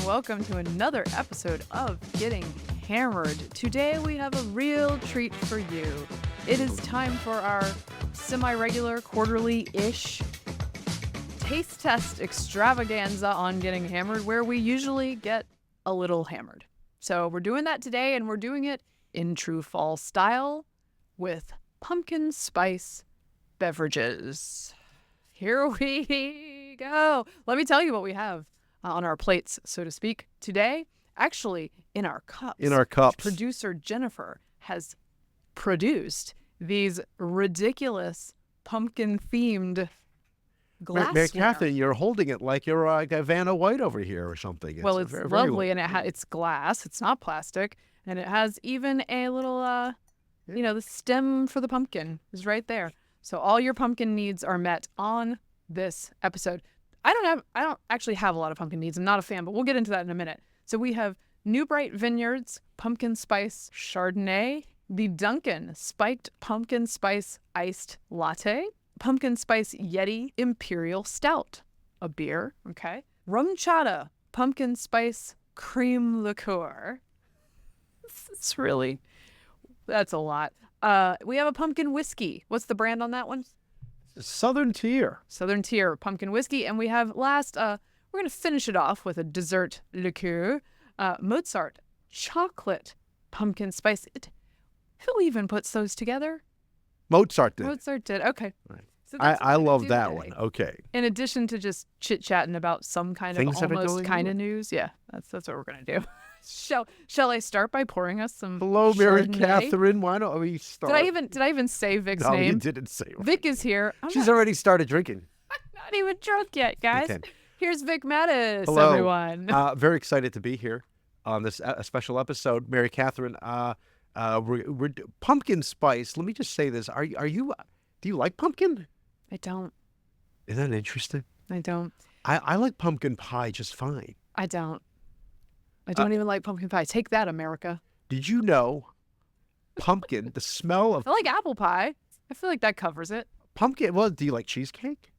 welcome to another episode of Getting Hammered. Today we have a real treat for you. It is time for our semi-regular, quarterly-ish taste test extravaganza on Getting Hammered, where we usually get a little hammered. So we're doing that today, and we're doing it in true fall style with pumpkin spice beverages. Here we go. Let me tell you what we have on our plates, so to speak, today. Actually, in our cups. In our cups. Producer Jennifer has produced these ridiculous pumpkin-themed glassware. Mary Catherine, you're holding it like you're like a Vanna White over here or something. It's very lovely, and it's glass. It's not plastic, and it has even a little, the stem for the pumpkin is right there. So all your pumpkin needs are met on this episode. I don't actually have a lot of pumpkin needs. I'm not a fan, but we'll get into that in a minute. So we have New Bright Vineyards Pumpkin Spice Chardonnay, the Dunkin' Spiked Pumpkin Spice Iced Latte, Pumpkin Spice Yeti Imperial Stout, a beer, okay? Rum Chata Pumpkin Spice Cream Liqueur. That's a lot. We have a pumpkin whiskey. What's the brand on that one? Southern Tier pumpkin whiskey. And we have we're going to finish it off with a dessert liqueur, Mozart chocolate pumpkin spice. Who even puts those together? Mozart did. Okay. Right. So I love that one. Okay. In addition to just chit-chatting about some kind Things of that are almost going kind of on. news. Yeah, that's what we're going to do. Shall I start by pouring us some Hello, Mary Chardonnay? Catherine. Why don't we start? Did I even say Vic's No, name? you didn't say it. Vic is here. She's already started drinking. Not even drunk yet, guys. Okay. Here's Vic Mattis, Hello. everyone. Very excited to be here on this special episode. Mary Catherine, we're pumpkin spice. Let me just say this. Do you like pumpkin? I don't. Isn't that interesting? I don't. I like pumpkin pie just fine. I don't. I don't even like pumpkin pie. Take that, America. Did you know pumpkin, the smell of I like apple pie. I feel like that covers it. pumpkin, well, do you like cheesecake?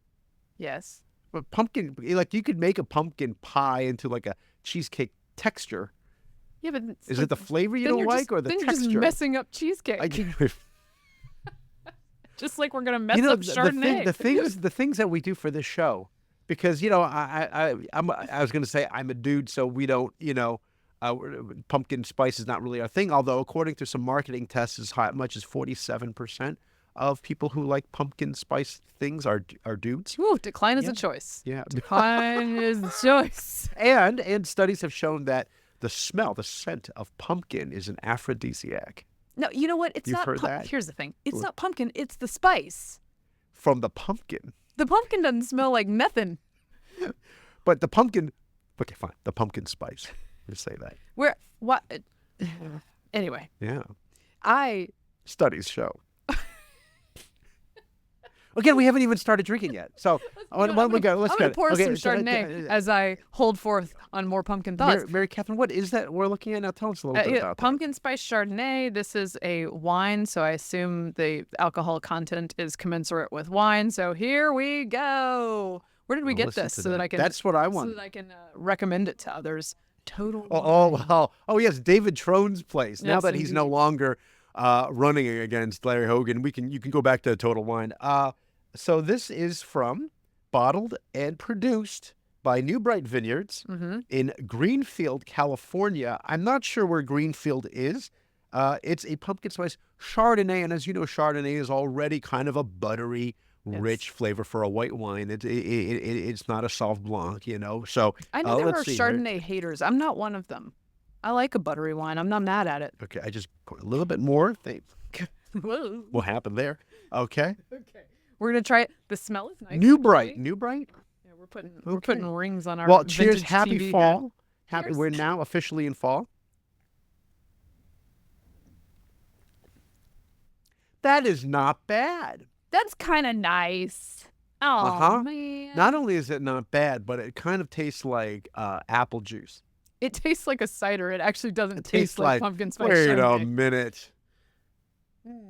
Yes. But pumpkin, like you could make a pumpkin pie into like a cheesecake texture. Yeah, but Is it the flavor you then don't you're like just, or the then texture? You're just messing up cheesecake. Just like we're gonna mess up Chardonnay. the things that we do for this show, because I was gonna say I'm a dude, so we don't, pumpkin spice is not really our thing. Although according to some marketing tests, as much as 47% of people who like pumpkin spice things are dudes. Ooh, decline is Yeah. a choice. Yeah, Decline is a choice. and studies have shown that the scent of pumpkin is an aphrodisiac. No, you know what? It's You've not. heard that? Here's the thing. It's not pumpkin. It's the spice. From the pumpkin. The pumpkin doesn't smell like nothing. But the pumpkin, okay, fine. The pumpkin spice. Just say that. What? Anyway, Yeah. Studies show. Again, we haven't even started drinking yet. So, I'm let's gonna go. pour Okay, some Chardonnay as I hold forth on more pumpkin thoughts. Mary Catherine, what is that we're looking at now? Tell us a little bit about Pumpkin spice Chardonnay. This is a wine, so I assume the alcohol content is commensurate with wine. So here we go. Where did we get listen this to so that that. I can? That's what I want. So that I can recommend it to others. Total. Oh, yes, David Trone's place. Now Yes, that he's no indeed. longer running against Larry Hogan, you can go back to Total Wine. So this is bottled and produced by New Bright Vineyards in Greenfield, California. I'm not sure where Greenfield is. It's a pumpkin spice Chardonnay, and as you know, Chardonnay is already kind of a buttery, rich flavor for a white wine. It's not a Sauv Blanc, So I know there are let's see here. Chardonnay haters. I'm not one of them. I like a buttery wine. I'm not mad at it. Okay, I just put a little bit more. Whoa. What happened there? Okay. Okay. We're gonna try it. The smell is nice. New Bright. actually. New Bright. Yeah, we're putting rings on our. Well, cheers. vintage Happy TV fall. hat. Cheers. We're now officially in fall. That is not bad. That's kind of nice. Oh Uh-huh. man. Not only is it not bad, but it kind of tastes like apple juice. It tastes like a cider. It actually doesn't It taste tastes like like, pumpkin spice wait a Chardonnay. minute.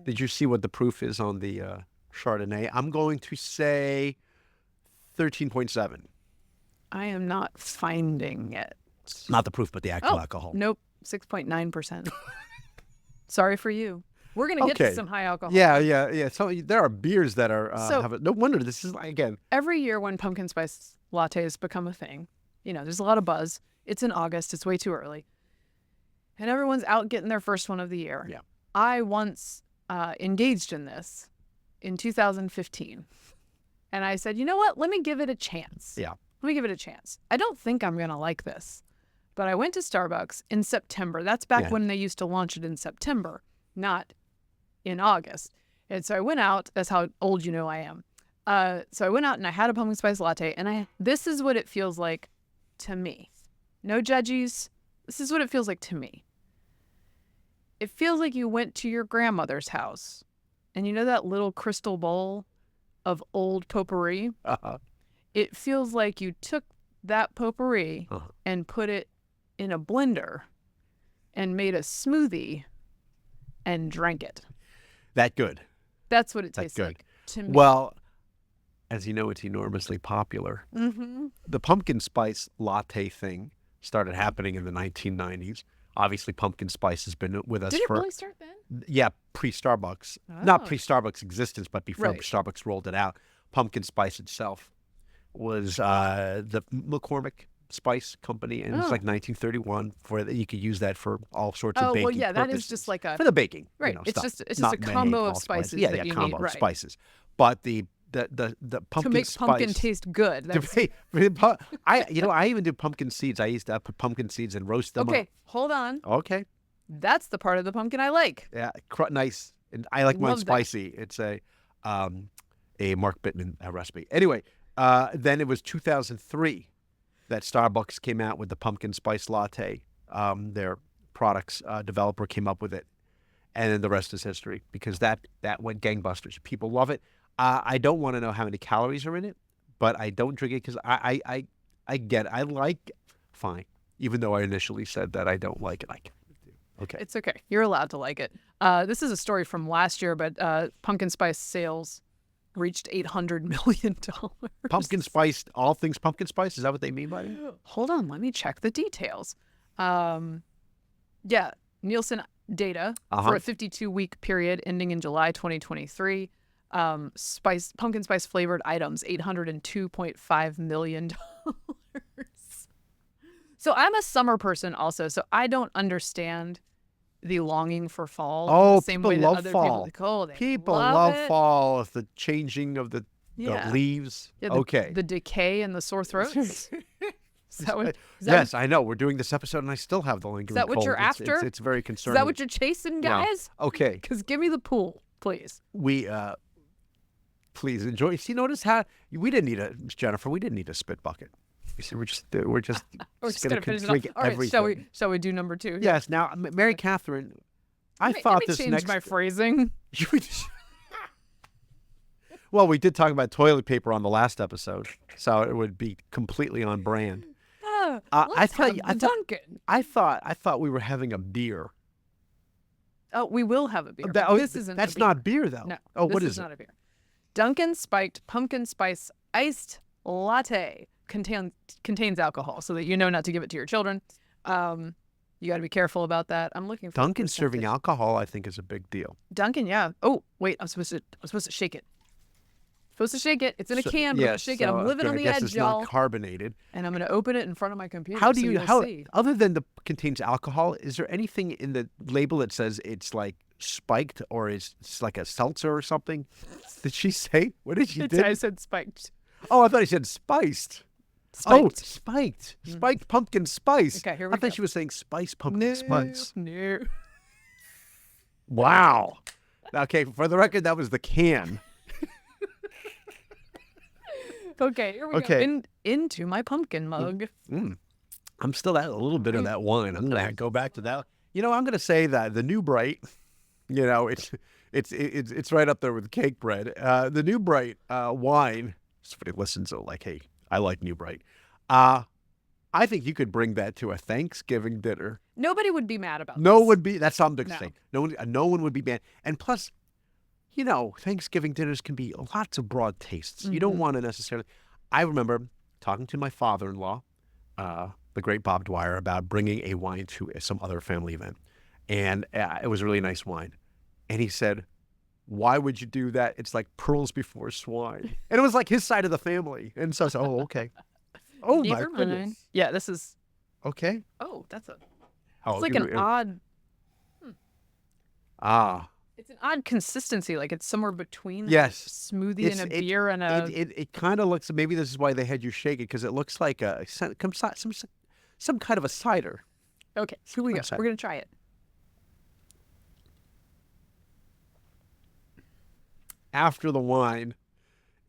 Did you see what the proof is on the Chardonnay? I'm going to say 13.7. I am not finding it. Not the proof, but the actual alcohol. Nope, 6.9%. Sorry for you. We're going to get to some high alcohol. Yeah. So there are beers that are, no wonder this is, again. Every year when pumpkin spice lattes become a thing, there's a lot of buzz. It's in August. It's way too early. And everyone's out getting their first one of the year. Yeah. I once engaged in this in 2015. And I said, you know what? Let me give it a chance. Yeah. Let me give it a chance. I don't think I'm going to like this. But I went to Starbucks in September. That's back when they used to launch it in September, not in August. And so I went out. That's how old I am. So I went out and I had a pumpkin spice latte. And this is what it feels like to me. No judgies. This is what it feels like to me. It feels like you went to your grandmother's house. And you know that little crystal bowl of old potpourri? Uh-huh. It feels like you took that potpourri and put it in a blender and made a smoothie and drank it. That good. That's what it tastes like to me. Well, as you know, it's enormously popular. Mm-hmm. The pumpkin spice latte thing started happening in the 1990s. Obviously, pumpkin spice has been with us Did it really start then? Yeah, pre-Starbucks. Oh. Not pre-Starbucks existence, but before Right. Starbucks rolled it out. Pumpkin spice itself was the McCormick Spice Company, and it's like 1931. You could use that for all sorts of baking. Oh, well, yeah, that is purposes. just like a for the baking. right. It's stuff. just a Not combo many of spices. Yeah, that you combo need, of right. spices. But the pumpkin To make spice, pumpkin taste good. I even do pumpkin seeds. I used to put pumpkin seeds and roast them. Okay, up. hold on. Okay. That's the part of the pumpkin I like. Yeah, nice. And I like mine Love that. spicy. It's a Mark Bittman recipe. Anyway, then it was 2003 that Starbucks came out with the pumpkin spice latte. Their products developer came up with it, and then the rest is history because that went gangbusters. People love it. I don't want to know how many calories are in it, but I don't drink it because I like fine. Even though I initially said that I don't like it, I can. Okay. It's okay. You're allowed to like it. This is a story from last year, but pumpkin spice sales reached $800 million. Pumpkin spice, all things pumpkin spice? Is that what they mean by it? Hold on. Let me check the details. Yeah, Nielsen data for a 52-week period ending in July 2023. Pumpkin spice flavored items, $802.5 million. So I'm a summer person also, so I don't understand the longing for fall. Oh, the same people way that love other fall. People love it. fall. The changing of the leaves. Yeah, okay. The decay and the sore throats. Is that what, yes, I know. We're doing this episode, and I still have the lingering cold. Is that what you're after? It's very Is concerning. that what you're chasing, guys? No. Okay. Because give me the pool, please. We please enjoy. See, notice how we didn't need Jennifer. We didn't need a spit bucket. You see, we're just We're just gonna finish it drink off. All right, everything. shall we do number 2? Yes. Now, Mary Catherine, I Let me thought this change next. my phrasing. Well, we did talk about toilet paper on the last episode, so it would be completely on brand. I thought we were having a beer. Oh, we will have a beer. This isn't. That's a beer. not beer, though. No. Oh, what this is it? Not a beer. Dunkin' Spiked Pumpkin Spice Iced Latte contains alcohol, so that you know not to give it to your children. You got to be careful about that. I'm looking for Dunkin' serving alcohol, I think, is a big deal. Dunkin', yeah. Oh, wait, I'm supposed to shake it. Supposed to shake it. It's in a can, but I'm gonna shake it. I'm living on the edge, it's y'all. not carbonated. And I'm gonna open it in front of my computer. How do so you you'll see. other than the contains alcohol? Is there anything in the label that says it's like spiked or it's like a seltzer or something? Did she say? What did she do? I said spiked. Oh, I thought he said spiced. Spiked. Oh, spiked. Spiked pumpkin spice. Okay, here we I thought go. she was saying spice pumpkin spice. No. Wow. Okay, for the record, that was the can. Okay, here we Okay. go. Into my pumpkin mug. I'm still at a little bit of that wine. I'm gonna go back to that. You know, I'm gonna say that the New Bright, you know, it's right up there with cake bread. The New Bright wine. Somebody listens to like, hey, I like New Bright. I think you could bring that to a Thanksgiving dinner. Nobody would be mad about No this. would be. That's something to No. say. No one would be mad. And plus, you know, Thanksgiving dinners can be lots of broad tastes. You don't want to necessarily. I remember talking to my father-in-law the great Bob Dwyer, about bringing a wine to some other family event. And it was a really nice wine. And he said, why would you do that? It's like pearls before swine. And it was like his side of the family. And so I said, oh, okay. Oh, my Never mind. goodness. Yeah, this is. Okay. Oh, that's a. Oh, It's like an odd. It's an odd consistency. Like it's somewhere between yes. a smoothie and a beer and a. It kind of looks. Maybe this is why they had you shake it, because it looks like some kind of a cider. Okay, here we go. We're gonna try it. After the wine,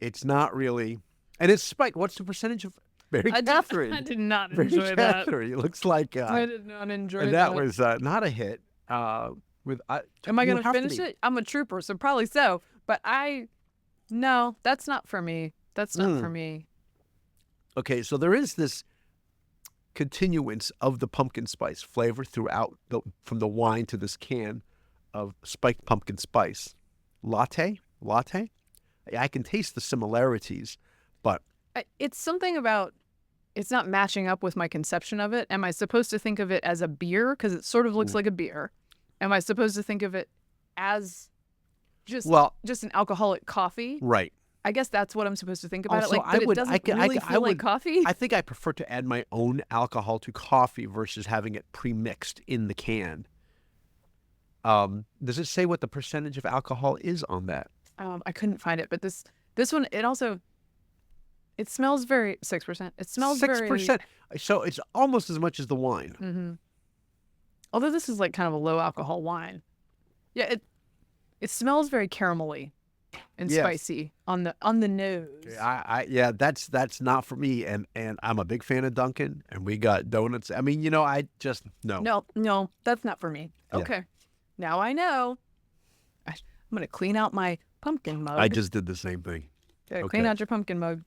it's not really, and it's spiked. What's the percentage of Mary Catherine? I did not Mary enjoy that. Catherine. It looks like I did not enjoy that. That was not a hit. Am I going to finish it? I'm a trooper, so probably so. But no, that's not for me. That's not for me. Okay, so there is this continuance of the pumpkin spice flavor throughout, from the wine to this can of spiked pumpkin spice. Latte? I can taste the similarities, but... It's something about... It's not matching up with my conception of it. Am I supposed to think of it as a beer? Because it sort of looks like a beer. Am I supposed to think of it as just an alcoholic coffee? Right. I guess that's what I'm supposed to think about also, it. Like, but it doesn't really feel like coffee. I think I prefer to add my own alcohol to coffee versus having it pre-mixed in the can. Does it say what the percentage of alcohol is on that? I couldn't find it, but this one, it smells very 6%. It smells 6%. So it's almost as much as the wine. Mm-hmm. Although this is like kind of a low alcohol wine. Yeah, it smells very caramelly and spicy on the nose. Yeah, that's not for me. And I'm a big fan of Dunkin', and we got donuts. I mean, I just no. No, that's not for me. Okay, Yeah. Now I know. I'm gonna clean out my pumpkin mug. I just did the same thing. Okay. Clean out your pumpkin mug.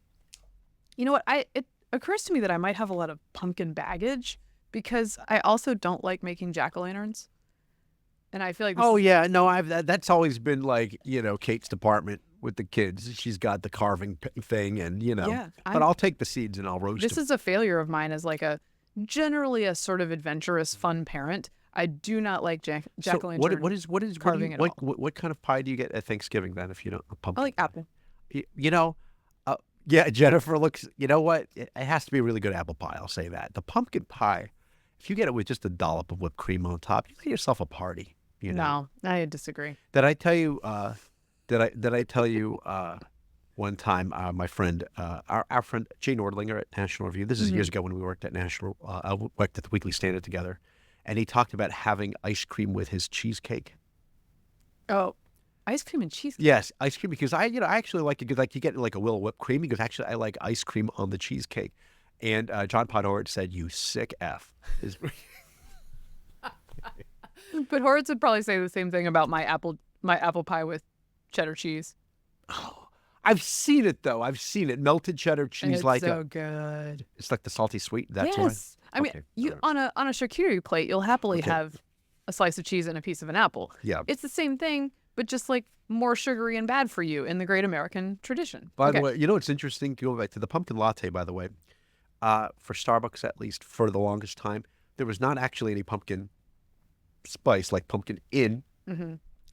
You know what? It occurs to me that I might have a lot of pumpkin baggage because I also don't like making jack-o'-lanterns. And I feel like that's always been like, Kate's department with the kids. She's got the carving thing and, but I'll take the seeds and I'll roast them. This is a failure of mine as like generally a sort of adventurous, fun parent. I do not like jack-o'-lantern carving at all. What kind of pie do you get at Thanksgiving then if you don't? A pumpkin I like apple. Yeah, Jennifer looks, you know what? It has to be a really good apple pie. I'll say that. The pumpkin pie, if you get it with just a dollop of whipped cream on top, you get yourself a party. No, I disagree. Did I tell you? Did I tell you one time? My friend, our friend Jay Nordlinger at National Review. This is years ago when we worked at National. I worked at the Weekly Standard together, and he talked about having ice cream with his cheesecake. Oh, ice cream and cheesecake. Yes, ice cream, because I actually like it because like you get like a little whipped cream, because actually I like ice cream on the cheesecake. And John Podhoretz said, "You sick F." But Horitz would probably say the same thing about my apple pie with cheddar cheese. Oh, I've seen it though. I've seen it. Melted cheddar cheese, it's so good. It's like the salty sweet. That's yes. Why? I mean, you on a charcuterie plate, you'll happily have a slice of cheese and a piece of an apple. Yeah. It's the same thing, but just like more sugary and bad for you in the great American tradition. By the way, it's interesting to go back to the pumpkin latte, by the way. For Starbucks, at least for the longest time, there was not actually any pumpkin spice, like pumpkin in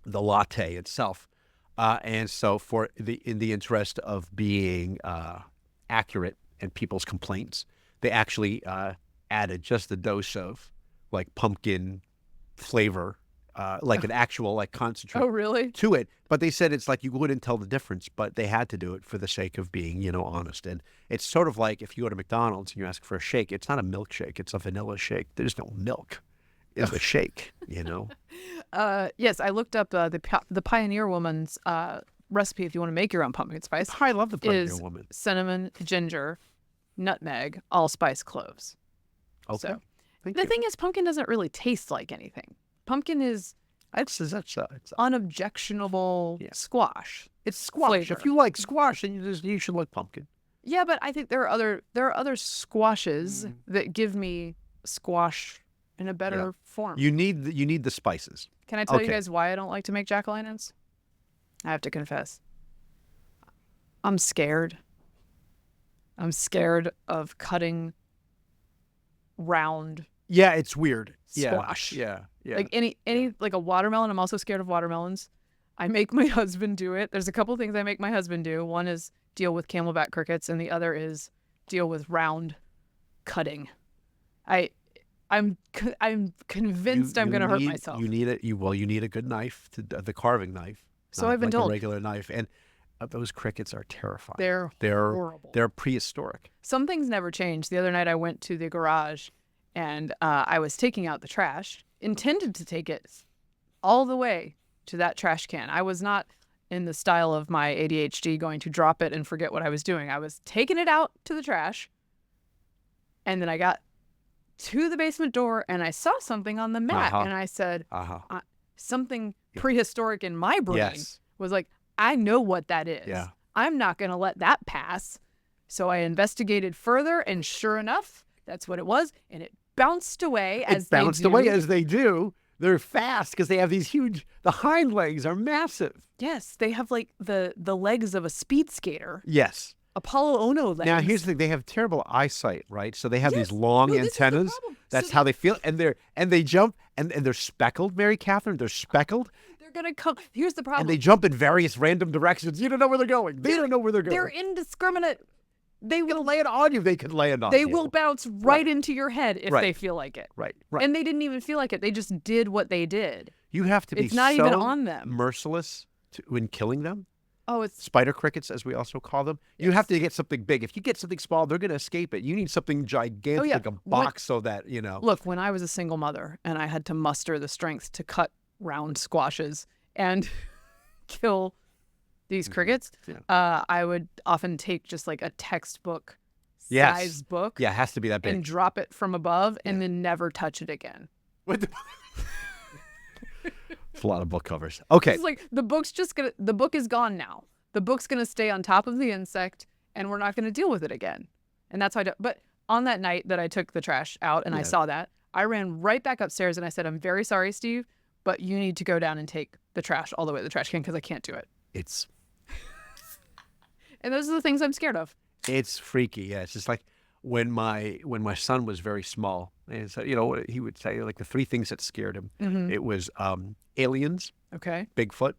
the latte itself. And so in the interest of being accurate and people's complaints, they actually added just a dose of like pumpkin flavor, like an actual like concentrate. Oh, really? To it. But they said it's like you wouldn't tell the difference, but they had to do it for the sake of being, honest. And it's sort of like if you go to McDonald's and you ask for a shake, it's not a milkshake, it's a vanilla shake. There's no milk. It's a shake, Yes, I looked up the Pioneer Woman's recipe if you want to make your own pumpkin spice. I love the Pioneer Woman. Cinnamon, ginger, nutmeg, allspice, cloves. Okay. So, the thing is, pumpkin doesn't really taste like anything. Pumpkin is it's unobjectionable squash. It's squash. Flavor. If you like squash, then you should like pumpkin. Yeah, but I think there are other squashes that give me squash in a better form. You need the spices. Can I tell you guys why I don't like to make jack-o'-lanterns? I have to confess. I'm scared. I'm scared of cutting round Yeah, it's weird. squash. Yeah. Like like a watermelon. I'm also scared of watermelons. I make my husband do it. There's a couple things I make my husband do. One is deal with camelback crickets, and the other is deal with round cutting. I'm convinced I'm going to hurt myself. You need you need a good knife, the carving knife. So I've been told. A regular knife, and those crickets are terrifying. They're horrible. They're prehistoric. Some things never change. The other night I went to the garage, and I was taking out the trash, intended to take it all the way to that trash can. I was not in the style of my ADHD going to drop it and forget what I was doing. I was taking it out to the trash, and then I got to the basement door and I saw something on the mat, and I said, something prehistoric in my brain was like, I know what that is. Yeah. I'm not going to let that pass. So I investigated further, and sure enough, that's what it was, and it bounced away as they do. They're fast because they have these huge, the hind legs are massive. Yes, they have like the legs of a speed skater. Yes. Apollo Ono legs. Now, here's the thing. They have terrible eyesight, right? So they have these long antennas. That's how they feel. And they jump, and they're speckled, Mary Catherine. They're speckled. They're going to come. Here's the problem. And they jump in various random directions. You don't know where they're going. They don't know where they're going. They're indiscriminate. They will land on you. They could land on you. They will bounce right into your head if they feel like it. Right. And they didn't even feel like it. They just did what they did. You have to be It's not even on them. Merciless in killing them. Oh, it's spider crickets, as we also call them. Yes. You have to get something big. If you get something small, they're going to escape it. You need something gigantic, like a box, so that, you know. Look, when I was a single mother and I had to muster the strength to cut round squashes and kill these crickets, I would often take just like a textbook size book. Yeah, it has to be that big. And drop it from above and then never touch it again. What the... It's a lot of book covers. Okay. It's like the book is gone now. The book's gonna stay on top of the insect, and we're not gonna deal with it again. And that's how but on that night that I took the trash out and I saw that, I ran right back upstairs and I said, I'm very sorry, Steve, but you need to go down and take the trash all the way to the trash can because I can't do it. And those are the things I'm scared of. It's freaky. Yeah. It's just like when my son was very small, and so, you know, he would say like the three things that scared him. Mm-hmm. It was aliens, Bigfoot,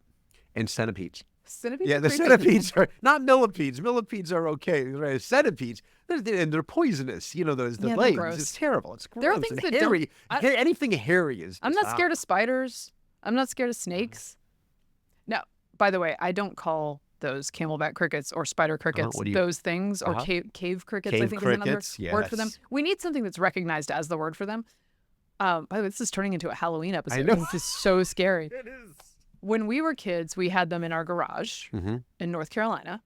and centipedes. Centipedes? Yeah, the centipedes are not millipedes. Millipedes are okay. Right? Centipedes, and they're poisonous. You know, the legs. Gross. It's terrible. It's gross. There are things that hairy. Anything hairy is. I'm not scared of spiders. I'm not scared of snakes. Now, by the way, I don't call those camelback crickets or spider crickets those things, or cave crickets. I think crickets, is another word for them. We need something that's recognized as the word for them. By the way, this is turning into a Halloween episode. I know. Which is so scary. It is. When we were kids, we had them in our garage in North Carolina.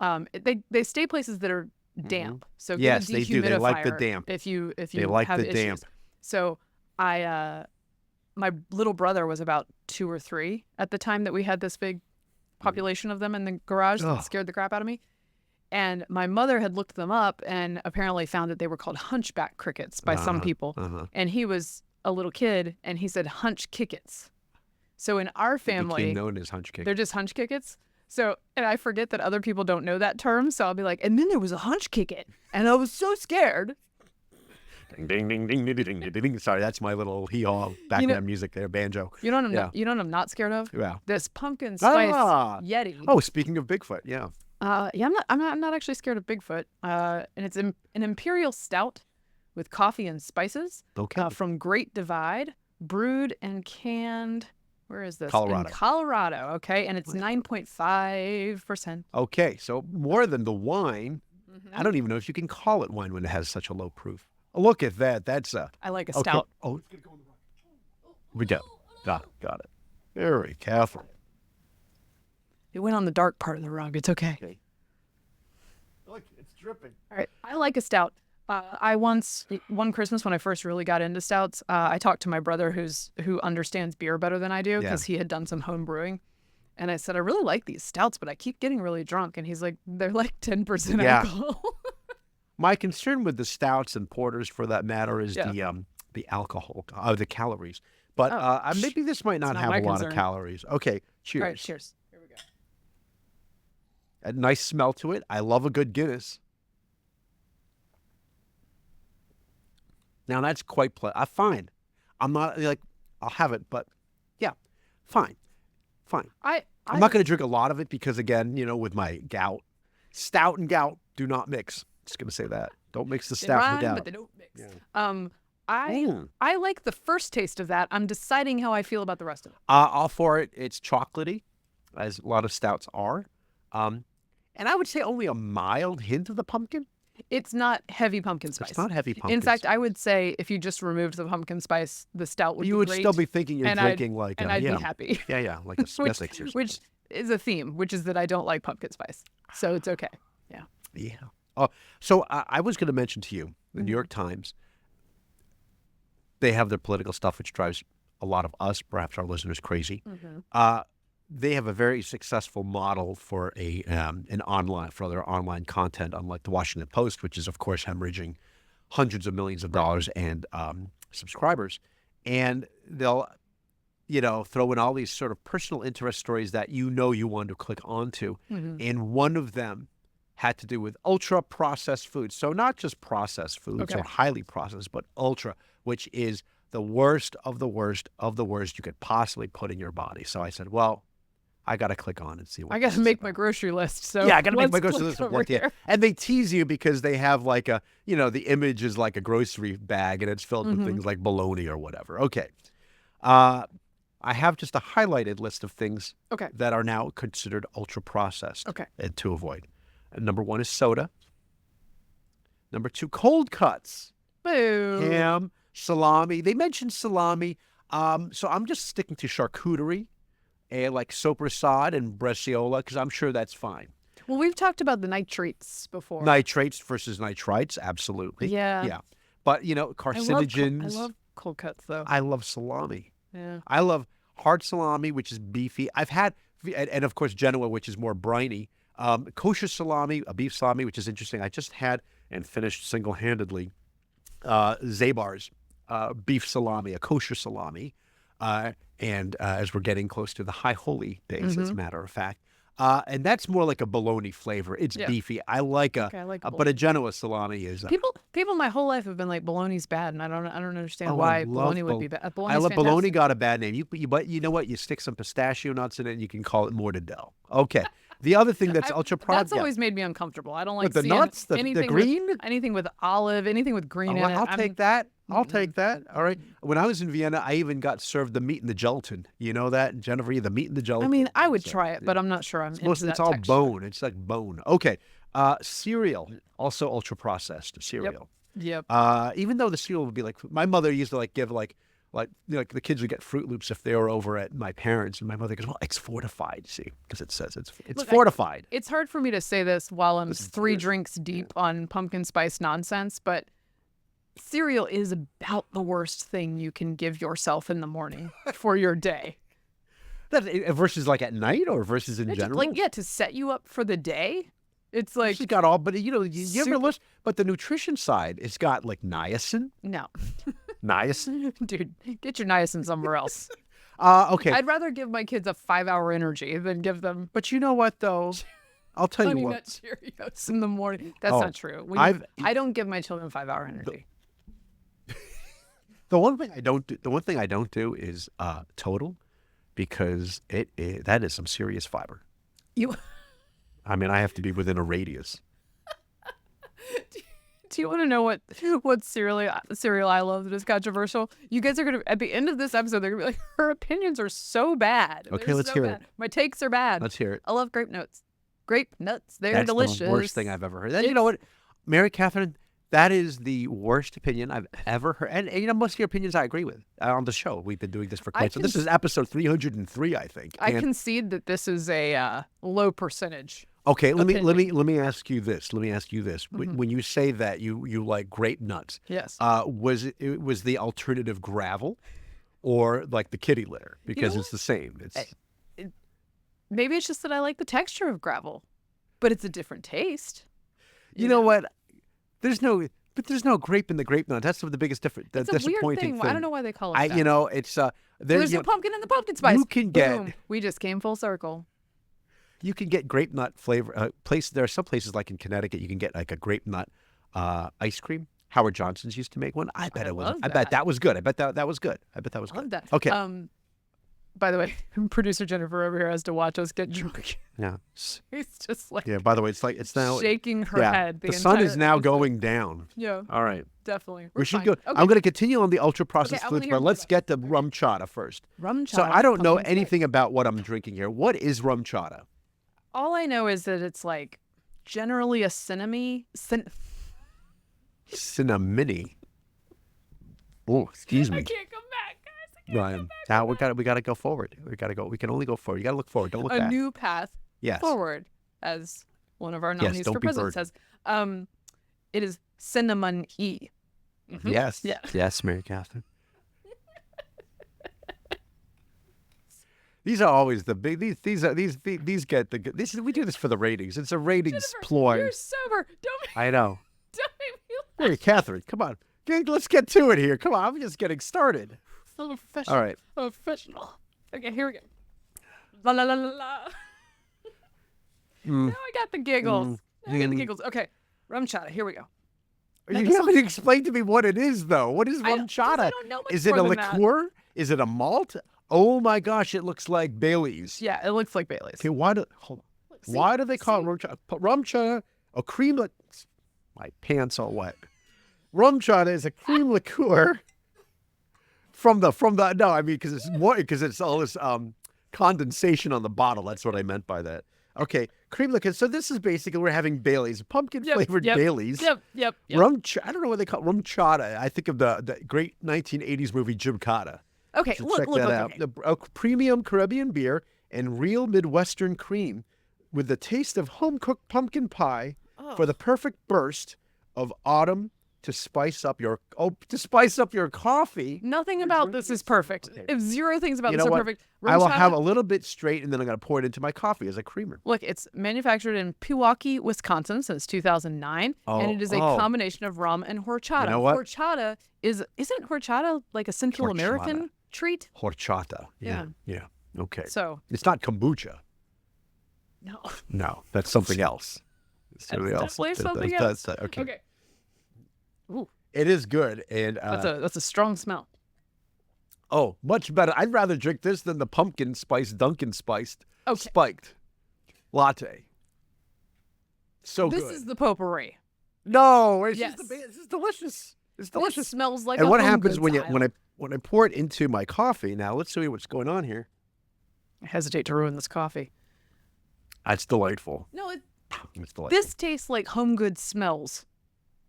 They stay places that are damp. So yes, they do. They like the damp. If you like have the issues. damp. So my little brother was about 2 or 3 at the time that we had this big population of them in the garage that scared the crap out of me. And my mother had looked them up and apparently found that they were called hunchback crickets by some people. And he was a little kid and he said hunch kickets. So in our family, they became known as hunch kickets. They're just hunch kickets. So, and I forget that other people don't know that term. So I'll be like, and then there was a hunch kicket. And I was so scared. Ding, ding, ding, ding, ding, ding, ding, ding. Sorry, that's my little hee-haw background music there, banjo. You know what I'm not scared of? Yeah. This pumpkin spice Yeti. Oh, speaking of Bigfoot, yeah. I'm not actually scared of Bigfoot. And it's an imperial stout with coffee and spices. Okay. From Great Divide, brewed and canned. Where is this? Colorado. In Colorado. Okay, and it's 9.5%. Okay, so more than the wine. I don't even know if you can call it wine when it has such a low proof. Look at that. That's I like a stout. Oh, it's gonna go in the rock. We go. Got it. Very careful. It went on the dark part of the rug. It's okay. Look, it's dripping. All right. I like a stout. One Christmas when I first really got into stouts, I talked to my brother who understands beer better than I do because he had done some home brewing. And I said, I really like these stouts, but I keep getting really drunk. And he's like, they're like 10% alcohol. My concern with the stouts and porters, for that matter, is the alcohol, the calories. But maybe this might not have a lot of calories. Okay, cheers. All right, cheers. Here we go. A nice smell to it. I love a good Guinness. Now that's quite fine. I'm not like I'll have it, but yeah, fine. I'm not going to drink a lot of it because, again, with my gout, stout and gout do not mix. Just going to say that. Don't mix the They stout rhyme, and the gout. but they don't mix. Yeah. I like the first taste of that. I'm deciding how I feel about the rest of it. All for it. It's chocolatey, as a lot of stouts are. And I would say only a mild hint of the pumpkin. It's not heavy pumpkin spice. It's not heavy pumpkin In fact, spice. I would say if you just removed the pumpkin spice, the stout would be You would great, still be thinking you're drinking like and I'd be happy. Yeah, like a Smithwick's or something. Which is a theme, which is that I don't like pumpkin spice. So it's okay. Yeah. Yeah. Oh, so I was going to mention to you, the New York Times, they have their political stuff, which drives a lot of us, perhaps our listeners, crazy. They have a very successful model for their online content, unlike the Washington Post, which is, of course, hemorrhaging hundreds of millions of dollars and subscribers. And they'll, throw in all these sort of personal interest stories that you want to click onto. And one of them had to do with ultra-processed foods. So not just processed foods or highly processed, but ultra, which is the worst of the worst of the worst you could possibly put in your body. So I said, well, I got to click on and see what I got to make my grocery list. So yeah, I got to make my grocery list. Here. And they tease you because they have like the image is like a grocery bag and it's filled with things like bologna or whatever. Okay. I have just a highlighted list of things that are now considered ultra processed and to avoid. Number 1 is soda. Number 2, cold cuts. Boo. Ham, salami. They mentioned salami. So I'm just sticking to charcuterie. And like sopressade and breciola, because I'm sure that's fine. Well, we've talked about the nitrates before. Nitrates versus nitrites, absolutely. Yeah. But, carcinogens. I love cold cuts, though. I love salami. Yeah. I love hard salami, which is beefy. I've had, and of course, Genoa, which is more briny. Kosher salami, a beef salami, which is interesting. I just had and finished single-handedly Zabar's beef salami, a kosher salami. And as we're getting close to the High Holy Days, as a matter of fact. And that's more like a bologna flavor. It's beefy. I like but a Genoa salami is. People my whole life have been like bologna's bad, and I don't understand why bologna would be bad. I love bologna. Got a bad name. But you know what? You stick some pistachio nuts in it, and you can call it mortadella. Okay. The other thing that's ultra processed. That's always made me uncomfortable. I don't like the nuts, the green, anything with olive, anything with green in it. I'll take that. I'll take that. All right. When I was in Vienna, I even got served the meat and the gelatin. You know that, Jennifer? The meat and the gelatin. I mean, I would try it, but I'm not sure I'm into that It's all texture. bone. It's like bone. Okay. Cereal, also ultra processed cereal. Yep. Even though the cereal would be like, my mother used to give the kids would get Fruit Loops if they were over at my parents, and my mother goes, well, it's fortified, see, because it says it's fortified. It's hard for me to say this while I'm 3 drinks deep on pumpkin spice nonsense, but cereal is about the worst thing you can give yourself in the morning for your day. Versus like at night or versus in general? To set you up for the day. It's like she's got all, but you ever listen? But the nutrition side, it's got like niacin. No. Niacin? Dude, get your niacin somewhere else. Okay. I'd rather give my kids a 5-hour energy than give them. But you know what though? I'll tell you what. Nut Cheerios in the morning. That's not true. I don't give my children 5-hour energy. The one thing I don't do is Total, because that is some serious fiber. I mean, I have to be within a radius. Do you want to know what cereal I love that is controversial? You guys are going to, at the end of this episode, they're going to be like, her opinions are so bad. Okay, let's hear it. My takes are bad. Let's hear it. I love grape nuts. Grape nuts, they're That's delicious. the worst thing I've ever heard. You know what, Mary Catherine, that is the worst opinion I've ever heard. And most of your opinions I agree with on the show. We've been doing this for quite some. This is episode 303, I think. I concede that this is a low percentage. Okay, let me ask you this. When you say that you like grape nuts, yes, was the alternative gravel, or like the kitty litter? Because it's the same. Maybe it's just that I like the texture of gravel, but it's a different taste. You know what? There's no grape in the grape nut. That's the biggest difference. It's a weird thing. I don't know why they call it that. It's there's no pumpkin in the pumpkin spice. You can Boom. We just came full circle. You can get grape nut flavor. There are some places like in Connecticut you can get like a grape nut ice cream. Howard Johnson's used to make one. I bet it was. love I bet that was good. I bet that was good. I bet that was I love good. that. Okay. By the way, producer Jennifer over here has to watch us get drunk. Yeah. He's just like Yeah. By the way, it's now shaking her head. The sun is entire now episode. going down. Yeah, All right. definitely. We should fine. go. Okay. I'm going to continue on the ultra processed I wanna foods, hear but more let's about get the rum chata first. Rum chata. So I don't know pumpkin spice. anything about what I'm drinking here. What is rum chata? All I know is that it's like generally a cinnamony. Cinnamony. Oh, excuse me. I can't come back, guys. I can't Ryan, come back now from we gotta go forward. We gotta go. We can only go forward. You gotta look forward. Don't look a back. new path Yes. forward, as one of our nominees don't for be president says. It is cinnamon e. Yes. Yeah. Yes, Mary Catherine. These are always the big. These get the. This is we do this for the ratings. It's a ratings Jennifer, ploy. You're sober. I know. Don't make me laugh. Mary Catherine, come on. Let's get to it here. Come on, I'm just getting started. I'm a professional. All right. I'm a professional. Okay, here we go. La la la la la. Now I got the giggles. Now I got the giggles. Okay, rum chata. Here we go. You haven't explained to me what it is, though. What is rum 'cause I chata? don't know much Is it a more than that. liqueur? Is it a malt? Oh my gosh, it looks like Bailey's. Yeah, it looks like Bailey's. Okay, hold on. See? Why do they call it rum chata? Rum chata, a cream. My pants all wet. Rum chata is a cream liqueur from the. No, I mean because it's all this condensation on the bottle. That's what I meant by that. Okay, cream liqueur. So this is basically we're having Bailey's, pumpkin flavored Bailey's. Yep. Rum. I don't know what they call it. Rum chata. I think of the great 1980s movie Jim Cotta. Okay, So look, check look, that look. out. Okay. A premium Caribbean beer and real Midwestern cream with the taste of home-cooked pumpkin pie for the perfect burst of autumn to spice up your coffee. Nothing about this is perfect. Okay. If zero things about You this know are what? perfect, I rum will chata, have a little bit straight, and then I'm going to pour it into my coffee as a creamer. Look, it's manufactured in Pewaukee, Wisconsin since 2009, and it is a combination of rum and horchata. You know what? Horchata isn't horchata like a Central American treat? Horchata. Yeah. Okay. So, It's not kombucha. no. No, that's something else. It's That's something else. definitely something else. Okay. Okay. Ooh, It is good, and that's a strong smell. oh, much better. I'd rather drink this than the pumpkin spice Dunkin' spiced spiked latte. So This good. is the potpourri. No, it's Yes. this is delicious. It's It delicious. smells like And a what home happens goods when aisle. I pour it into my coffee? Now let's see what's going on here. I hesitate to ruin this coffee. That's delightful. No, It's delightful. this tastes like home goods smells.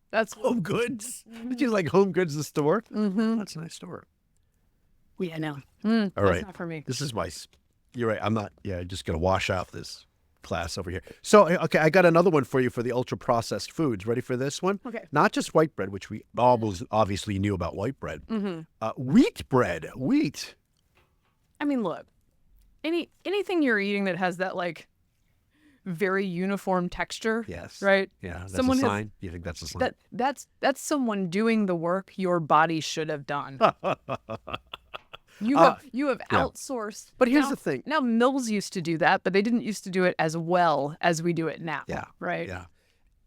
That's Home Goods. Did you like Home Goods, the store? Mm-hmm. That's a nice store. Yeah, no. All That's right. not for me. This is my. You're right. I'm not. Yeah, just gonna wash out this class over here. So okay, I got another one for you for the ultra processed foods. Ready for this one? Okay. Not just white bread, which we almost obviously knew about white bread. Wheat bread. Wheat. I mean, look, anything you're eating that has that like very uniform texture. Yes. Right. Yeah. That's Someone a has- sign. You think that's a sign? That's someone doing the work your body should have done. You have yeah. outsourced. But here's now- the thing. Now mills used to do that, but they didn't used to do it as well as we do it now. Yeah. Right. Yeah.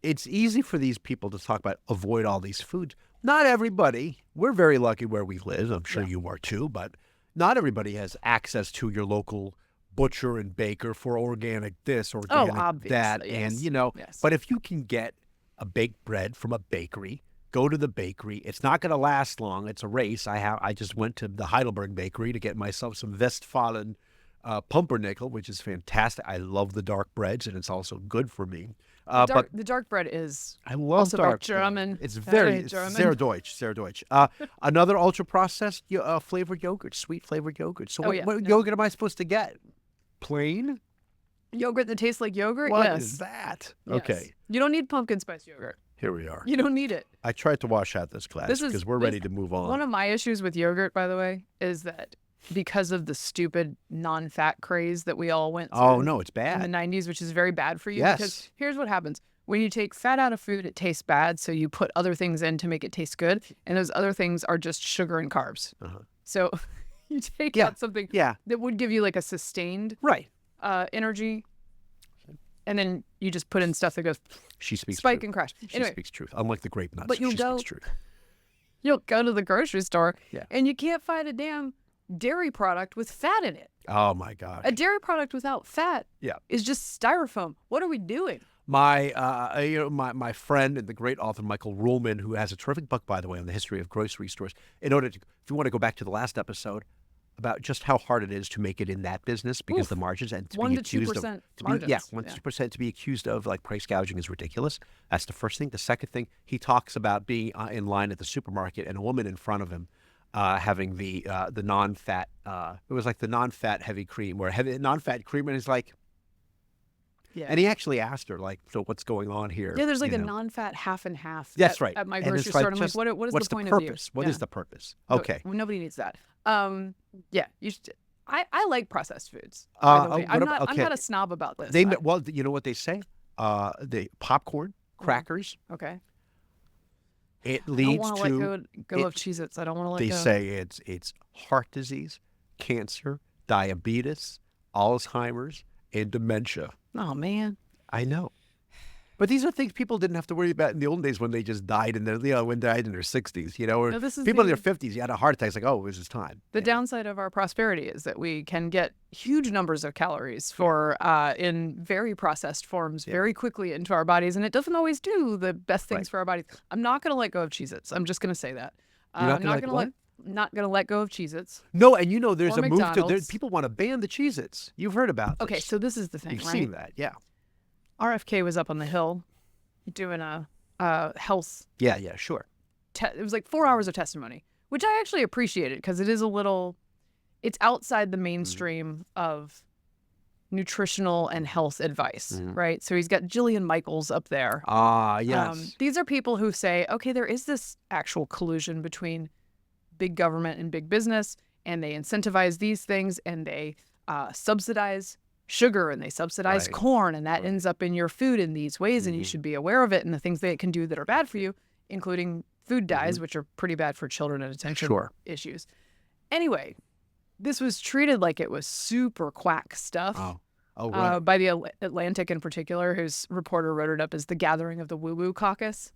It's easy for these people to talk about avoid all these foods. Not everybody. We're very lucky where we live. I'm sure you are too, but not everybody has access to your local butcher and baker for organic this, organic obviously, that. yes. And, you know, Yes. but if you can get a baked bread from a bakery, go to the bakery. It's not going to last long. It's a race. I just went to the Heidelberg bakery to get myself some Westfalen pumpernickel, which is fantastic. I love the dark breads, and it's also good for me. But The dark bread is I love also very dark bread. German. It's Very very German. sehr Deutsch, sehr Deutsch. Another ultra processed flavored yogurt, sweet flavored yogurt. So what yogurt am I supposed to get? Plain? yogurt that tastes like yogurt. What yes. is that? Yes. Okay, You don't need pumpkin spice yogurt. here we are. You don't need it. I tried to wash out this glass This is- because we're this- ready to move on. One of my issues with yogurt, by the way, is that because of the stupid non-fat craze that we all went through Oh no, it's in the bad. 90s, which is very bad for you. Yes. Because here's what happens. When you take fat out of food, it tastes bad. So you put other things in to make it taste good. And those other things are just sugar and carbs. So you take out something Yeah. that would give you like a sustained Right. energy. and then you just put in stuff that goes She speaks spike truth. and crash. She Anyway, speaks truth. Unlike the grape nuts, But you'll she go- speaks truth. you'll go to the grocery store Yeah. and you can't find a damn dairy product with fat in it. Oh my God. A dairy product without fat Yeah. is just styrofoam. What are we doing? My friend and the great author Michael Ruhlman, who has a terrific book, by the way, on the history of grocery stores. If you want to go back to the last episode about just how hard it is to make it in that business because the margins and to 1 be to accused 2% of, margins. 1% to be accused of like price gouging is ridiculous. That's the first thing. The second thing, he talks about being in line at the supermarket and a woman in front of him having the non-fat. It was like the non-fat heavy cream or non-fat cream, and he's like. Yeah. And he actually asked her, like, so what's going on here? Yeah, there's like you a know? non-fat half and half. That's right. At my And grocery it's store. like, And I'm just, like, what is what's the point purpose? of you? What is the purpose? Okay. Well, nobody needs that. Yeah, you should. I like processed foods. By the way. I'm not a snob about this. Well, you know what they say? The popcorn, crackers. Okay. It I don't leads want to. to let go of Cheez-Its. I don't want to let They go. say it's heart disease, cancer, diabetes, Alzheimer's, and dementia. Oh man. I know. But these are things people didn't have to worry about in the old days when they just died in their, died in their 60s, or No, this is people in the- their 50s, you had a heart attack. It's like, oh, it was his time. The downside of our prosperity is that we can get huge numbers of calories for in very processed forms very quickly into our bodies, and it doesn't always do the best things for our bodies. I'm not going to let go of Cheez-Its. I'm just going to say that. You're not I'm gonna not going to not going to let go of Cheez-Its. No, and there's Or a move to, McDonald's. people want to ban the Cheez-Its. You've heard about this. Okay, so this is the thing, You've right? seen that, yeah. RFK was up on the Hill doing a health. Yeah, sure. It was like 4 hours of testimony, which I actually appreciated because it is a little. It's outside the mainstream of nutritional and health advice, right? So he's got Jillian Michaels up there. Yes. These are people who say, okay, there is this actual collusion between big government and big business, and they incentivize these things, and they subsidize sugar, and they subsidize Right. corn, and that ends up in your food in these ways, and you should be aware of it and the things that it can do that are bad for you, including food dyes, which are pretty bad for children and attention Sure. issues. Anyway, this was treated like it was super quack stuff. Right. By the Atlantic in particular, whose reporter wrote it up as the gathering of the woo-woo caucus.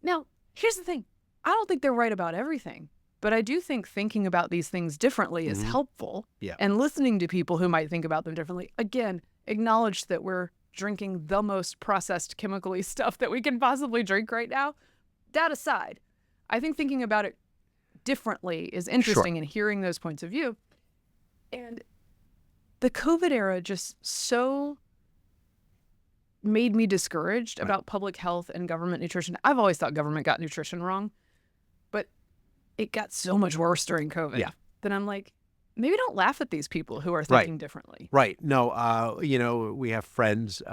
Now, here's the thing. I don't think they're right about everything, but I do think thinking about these things differently is helpful. Yeah. And listening to people who might think about them differently, again, acknowledge that we're drinking the most processed chemically stuff that we can possibly drink right now. That aside, I think thinking about it differently is interesting and hearing those points of view. And the COVID era just so made me discouraged about public health and government nutrition. I've always thought government got nutrition wrong, but it got so much worse during COVID. Yeah. That I'm like, maybe don't laugh at these people who are thinking differently. Right. No, we have friends,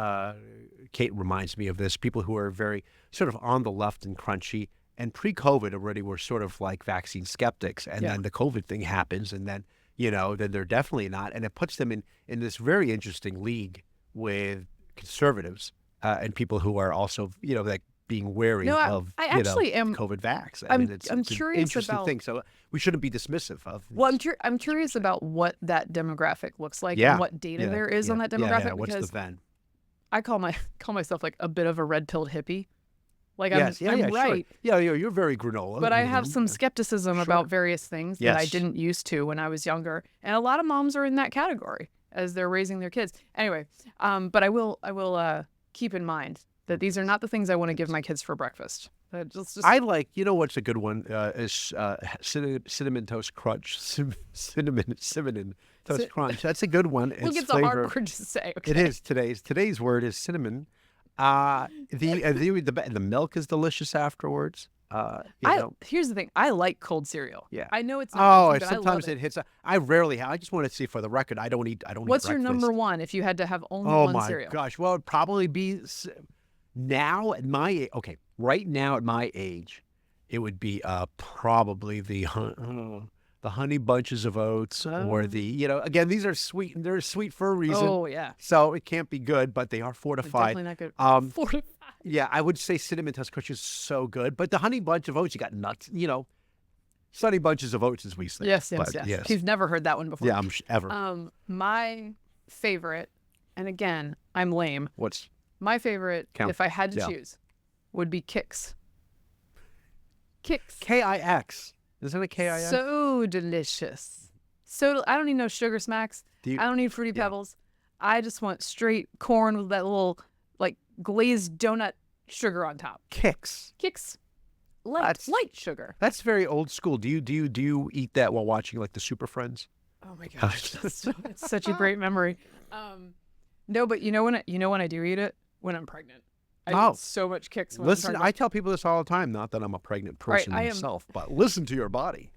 Kate reminds me of this, people who are very sort of on the left and crunchy, and pre-COVID already were sort of like vaccine skeptics. And then the COVID thing happens, and then, then they're definitely not. And it puts them in this very interesting league with conservatives and people who are also, like being wary of, I actually am COVID vax. I'm it's curious an interesting about thing. So we shouldn't be dismissive of. Well, I'm curious about what that demographic looks like and what data there is on that demographic. Yeah. What's because the Venn? I call myself like a bit of a red-pilled hippie. Like I'm Sure. right. Yeah, you're very granola. But I have some skepticism about various things that I Yes. didn't used to when I was younger. And a lot of moms are in that category as they're raising their kids. Anyway, but I will keep in mind that these are not the things I want to give my kids for breakfast. I like, what's a good one is cinnamon toast crunch. Cinnamon toast crunch. That's a good one. Look, it's a hard word to say. Okay. It is today's word is cinnamon. The milk is delicious afterwards. Here's the thing. I like cold cereal. Yeah. I know it's not healthy, but sometimes I love it hits. I rarely have. I just want to see for the record. I don't eat. What's your number one if you had to have only one cereal? Oh my gosh! Well, it'd probably be now at my age. Okay, right now at my age, it would be probably the honey bunches of oats or the again these are sweet and they're sweet for a reason. Oh yeah. So it can't be good, but they are fortified. Definitely not good. Fortified. Yeah, I would say cinnamon toast crunch is so good, but the honey bunch of oats, you got nuts. Sunny bunches of oats, as we say. Yes. You've never heard that one before. Yeah, ever. My favorite, and again, I'm lame. What's My favorite, Count. if I had to Yeah. choose, would be Kix. Kix. Kix? Isn't it Kix? So delicious. So I don't need no sugar smacks. I don't need Fruity Pebbles. I just want straight corn with that little like glazed donut sugar on top. Kix. Kix. Light sugar. That's very old school. Do you eat that while watching like the Super Friends? Oh my gosh, it's such a great memory. No, but you know when I do eat it? When I'm pregnant. I eat so much Kix when I'm pregnant. I tell people this all the time. Not that I'm a pregnant person myself, but listen to your body.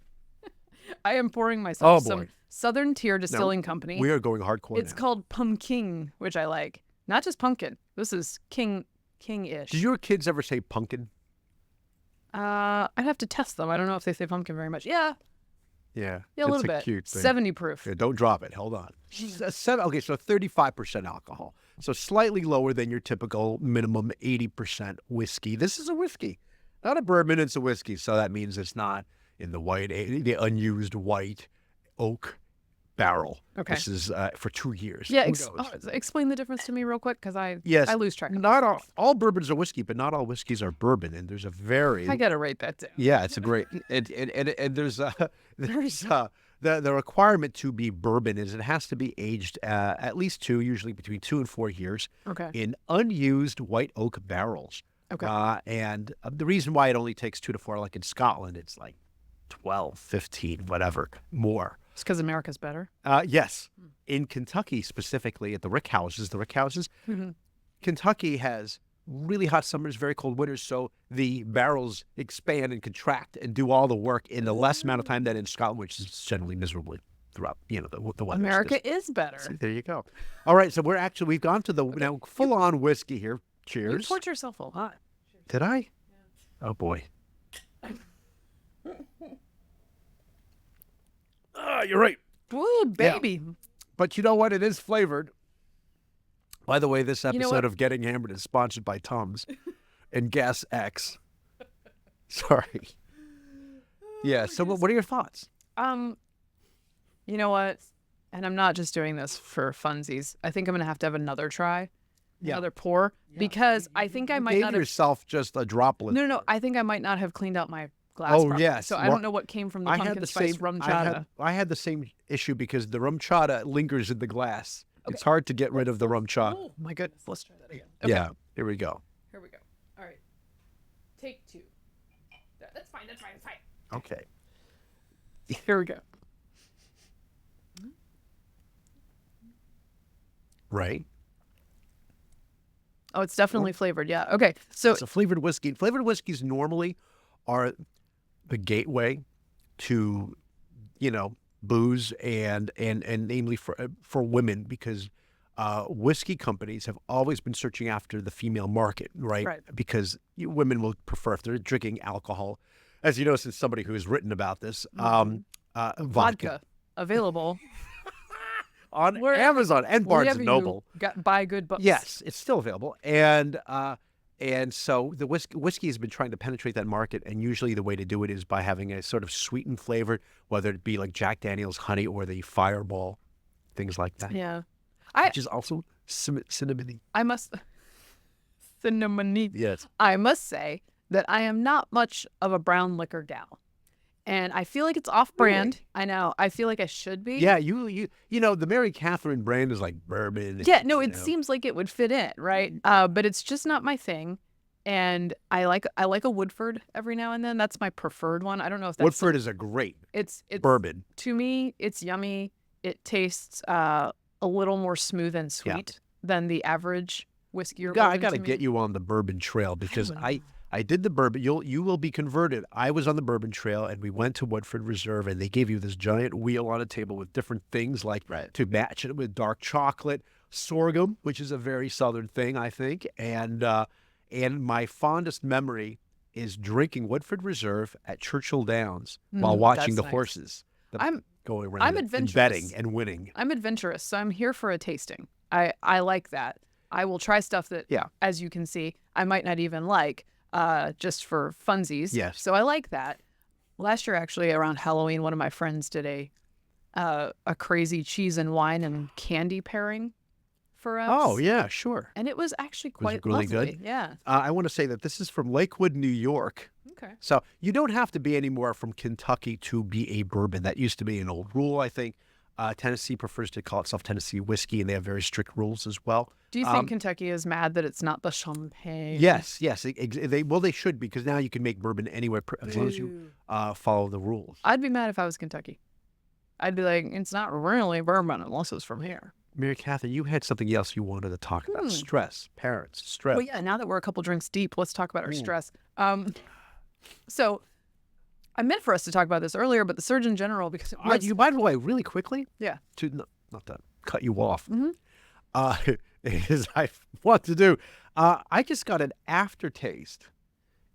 I am pouring myself boy. some Southern Tier Distilling Company. We are going hardcore. It's now. called Pumpkin, which I like. Not just pumpkin. This is king-ish. Did your kids ever say pumpkin? I'd have to test them. I don't know if they say pumpkin very much. Yeah, Yeah, a little bit. Cute thing. 70 proof. Yeah, don't drop it. Hold on. Okay, so 35% alcohol. So slightly lower than your typical minimum 80% whiskey. This is a whiskey, not a bourbon. It's a whiskey. So that means it's not in the unused white oak barrel. Okay. This is for 2 years. Yeah, Who knows? explain the difference to me real quick, because I lose track. Not all bourbons are whiskey, but not all whiskeys are bourbon, and there's a very I gotta write that down. yeah, it's a great and there's the requirement to be bourbon is it has to be aged at least usually between 2 and 4 years Okay. in unused white oak barrels. Okay. And the reason why it only takes 2 to 4, like in Scotland, it's like 12, 15, whatever more. It's because America's better. Yes. In Kentucky, specifically at the rick houses, Kentucky has really hot summers, very cold winters, so the barrels expand and contract and do all the work in the less amount of time than in Scotland, which is generally miserably throughout, the weather. America is better. See, there you go. All right, so we've gone to the now full-on whiskey here. You Cheers. poured yourself a lot. Did I? Yeah. Oh, boy. You're right. Ooh, baby. But you know what? It is flavored. By the way, this know episode what? of Getting Hammered is sponsored by Tums and Gas X. Sorry. Yeah. So, what are your thoughts? You know what? And I'm not just doing this for funsies. I think I'm gonna have to have another try, another pour, because I think I might Gave not have. yourself just a droplet. No. I think I might not have cleaned out my glass. Oh, properly. yes. So I don't know what came from the pumpkin spice rum chata. I had the same issue because the rum chata lingers in the glass. Okay. It's hard to get rid of the rum chata. Oh my goodness. Let's try that again. Okay. Yeah. Here we go. Here we go. All right. Take 2. That's fine. Okay. Here we go. Right. Oh, it's definitely flavored. Yeah. Okay. So It's a flavored whiskey. Flavored whiskeys normally are the gateway to, booze and namely for women, because whiskey companies have always been searching after the female market, right? Right. Because women will prefer, if they're drinking alcohol, as you know, since somebody who has written about this, vodka available on Amazon and Barnes and Noble. Buy good books. Yes, it's still available, and so the whiskey has been trying to penetrate that market, and usually the way to do it is by having a sort of sweetened flavor, whether it be like Jack Daniel's honey or the Fireball, things like that. Yeah. Which is also cinnamony. Cinnamony. Yes. I must say that I am not much of a brown liquor gal. And I feel like it's off-brand. Really? I know. I feel like I should be. Yeah, the Mary Catherine brand is like bourbon. Yeah, no, it seems like it would fit in, right? But it's just not my thing. And I like a Woodford every now and then. That's my preferred one. I don't know if that's Woodford is a great it's bourbon. To me, it's yummy. It tastes a little more smooth and sweet than the average whiskey or bourbon. I got to me. get you on the bourbon trail because I did the bourbon. You will be converted. I was on the bourbon trail, and we went to Woodford Reserve, and they gave you this giant wheel on a table with different things like to match it with dark chocolate, sorghum, which is a very southern thing, I think. And my fondest memory is drinking Woodford Reserve at Churchill Downs while watching the horses. Going around I'm and adventurous. betting and winning. I'm adventurous, so I'm here for a tasting. I like that. I will try stuff that, as you can see, I might not even like, just for funsies. Yes. So I like that. Last year, actually, around Halloween, one of my friends did a crazy cheese and wine and candy pairing for us. Oh, yeah, sure. And it was actually quite really lovely. good? Yeah. I want to say that this is from Lakewood, New York. Okay. So you don't have to be anymore from Kentucky to be a bourbon. That used to be an old rule, I think. Tennessee prefers to call itself Tennessee whiskey, and they have very strict rules as well. Do you think Kentucky is mad that it's not the champagne? Yes. They should, because now you can make bourbon anywhere as long as you follow the rules. I'd be mad if I was Kentucky. I'd be like, it's not really bourbon unless it's from here. Mary Catherine, you had something else you wanted to talk about. Stress, parents, stress. Well, yeah, now that we're a couple drinks deep, let's talk about our stress. So I meant for us to talk about this earlier, but the Surgeon General, because By the way, really quickly, yeah, not to cut you off, as I want to do, I just got an aftertaste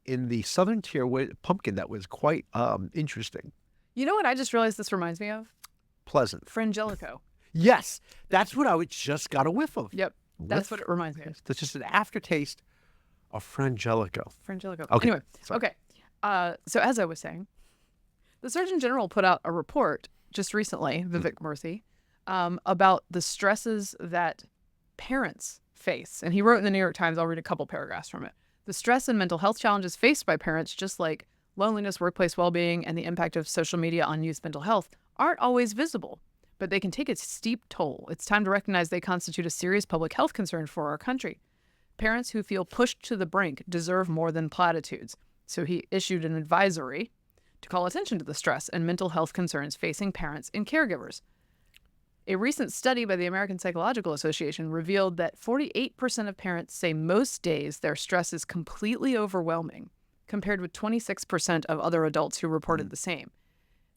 in the Southern Tier pumpkin that was quite interesting. You know what I just realized this reminds me of? Pleasant. Frangelico. Yes, that's what I just got a whiff of. Yep, that's what it reminds me of. It's just an aftertaste of Frangelico. Frangelico. Okay. Anyway, okay. So as I was saying, the Surgeon General put out a report just recently, Vivek Murthy, about the stresses that parents face. And he wrote in the New York Times, I'll read a couple paragraphs from it. The stress and mental health challenges faced by parents, just like loneliness, workplace well-being, and the impact of social media on youth mental health, aren't always visible, but they can take a steep toll. It's time to recognize they constitute a serious public health concern for our country. Parents who feel pushed to the brink deserve more than platitudes. So he issued an advisory to call attention to the stress and mental health concerns facing parents and caregivers. A recent study by the American Psychological Association revealed that 48% of parents say most days their stress is completely overwhelming, compared with 26% of other adults who reported the same.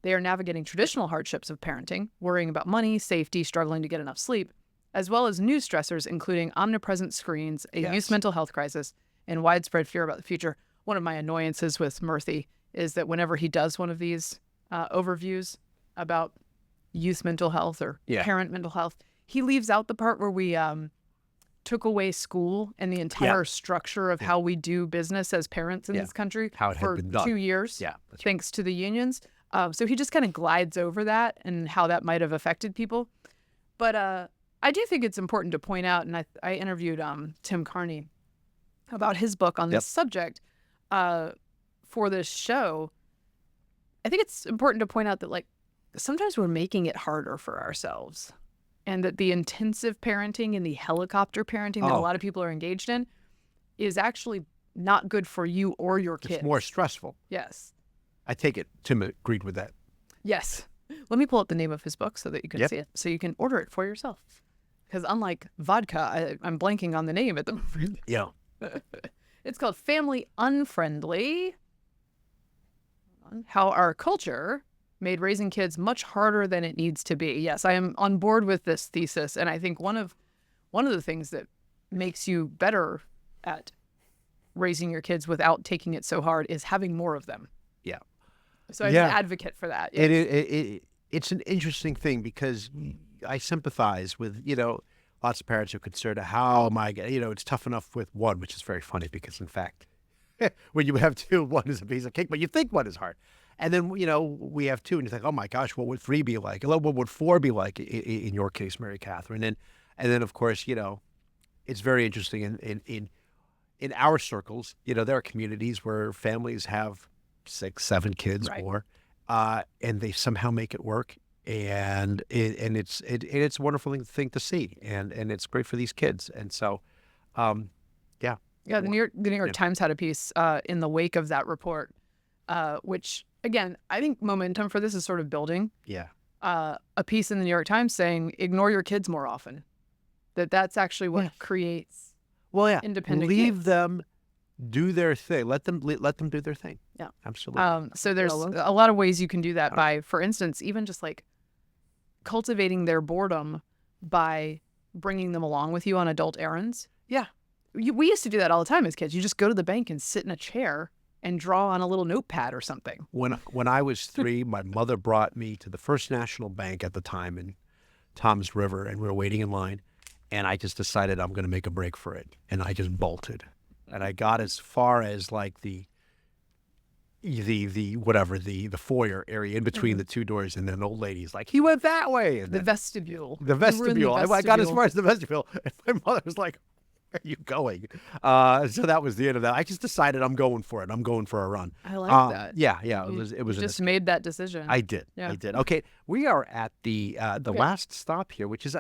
They are navigating traditional hardships of parenting, worrying about money, safety, struggling to get enough sleep, as well as new stressors, including omnipresent screens, a youth mental health crisis, and widespread fear about the future. One of my annoyances with Murthy is that whenever he does one of these overviews about youth mental health or parent mental health, he leaves out the part where we took away school and the entire structure of how we do business as parents in this country for 2 years, thanks to the unions. So he just kind of glides over that and how that might have affected people. But I do think it's important to point out, and I interviewed Tim Carney about his book on this subject for this show. I think it's important to point out that, like, sometimes we're making it harder for ourselves, and that the intensive parenting and the helicopter parenting that a lot of people are engaged in is actually not good for you or your kids. It's more stressful. Yes. I take it Tim agreed with that. Yes. Let me pull up the name of his book so that you can see it, so you can order it for yourself. Because unlike vodka, I'm blanking on the name at the moment. Yeah. It's called Family Unfriendly: How Our Culture Made Raising Kids Much Harder Than It Needs to Be. Yes, I am on board with this thesis, and I think one of the things that makes you better at raising your kids without taking it so hard is having more of them. Yeah. So I'm an advocate for that. Yes. It's an interesting thing, because I sympathize with, lots of parents are concerned, how am I going to, it's tough enough with one, which is very funny because, in fact, when you have two, one is a piece of cake, but you think one is hard. And then, we have two, and you think, oh my gosh, what would three be like? What would four be like in your case, Mary Catherine? And then, of course, it's very interesting in our circles, there are communities where families have 6, 7 kids more, and they somehow make it work. And it's a wonderful thing to see, and it's great for these kids. And so, yeah. The New York Times had a piece in the wake of that report, which, again, I think momentum for this is sort of building. Yeah. A piece in the New York Times saying, ignore your kids more often. That's actually what creates independent Leave kids. them do their thing. Let them do their thing. Yeah. Absolutely. So there's a lot of ways you can do that by, for instance, even just like cultivating their boredom by bringing them along with you on adult errands. Yeah. We used to do that all the time as kids. You just go to the bank and sit in a chair and draw on a little notepad or something. When I was 3, my mother brought me to the First National Bank at the time in Toms River, and we were waiting in line, and I just decided I'm going to make a break for it, and I just bolted. And I got as far as like the the foyer area in between the two doors, and then an old lady's like, he went that way, and The vestibule. the We were in the vestibule. I got as vestibule. far as the vestibule, and my mother was like, "Where are you going?" So that was the end of that. I just decided I'm going for it. I'm going for a run. I like that. Yeah. It You- was. It you was. just made that decision. I did. Yeah. I did. Okay, we are at the last stop here, which is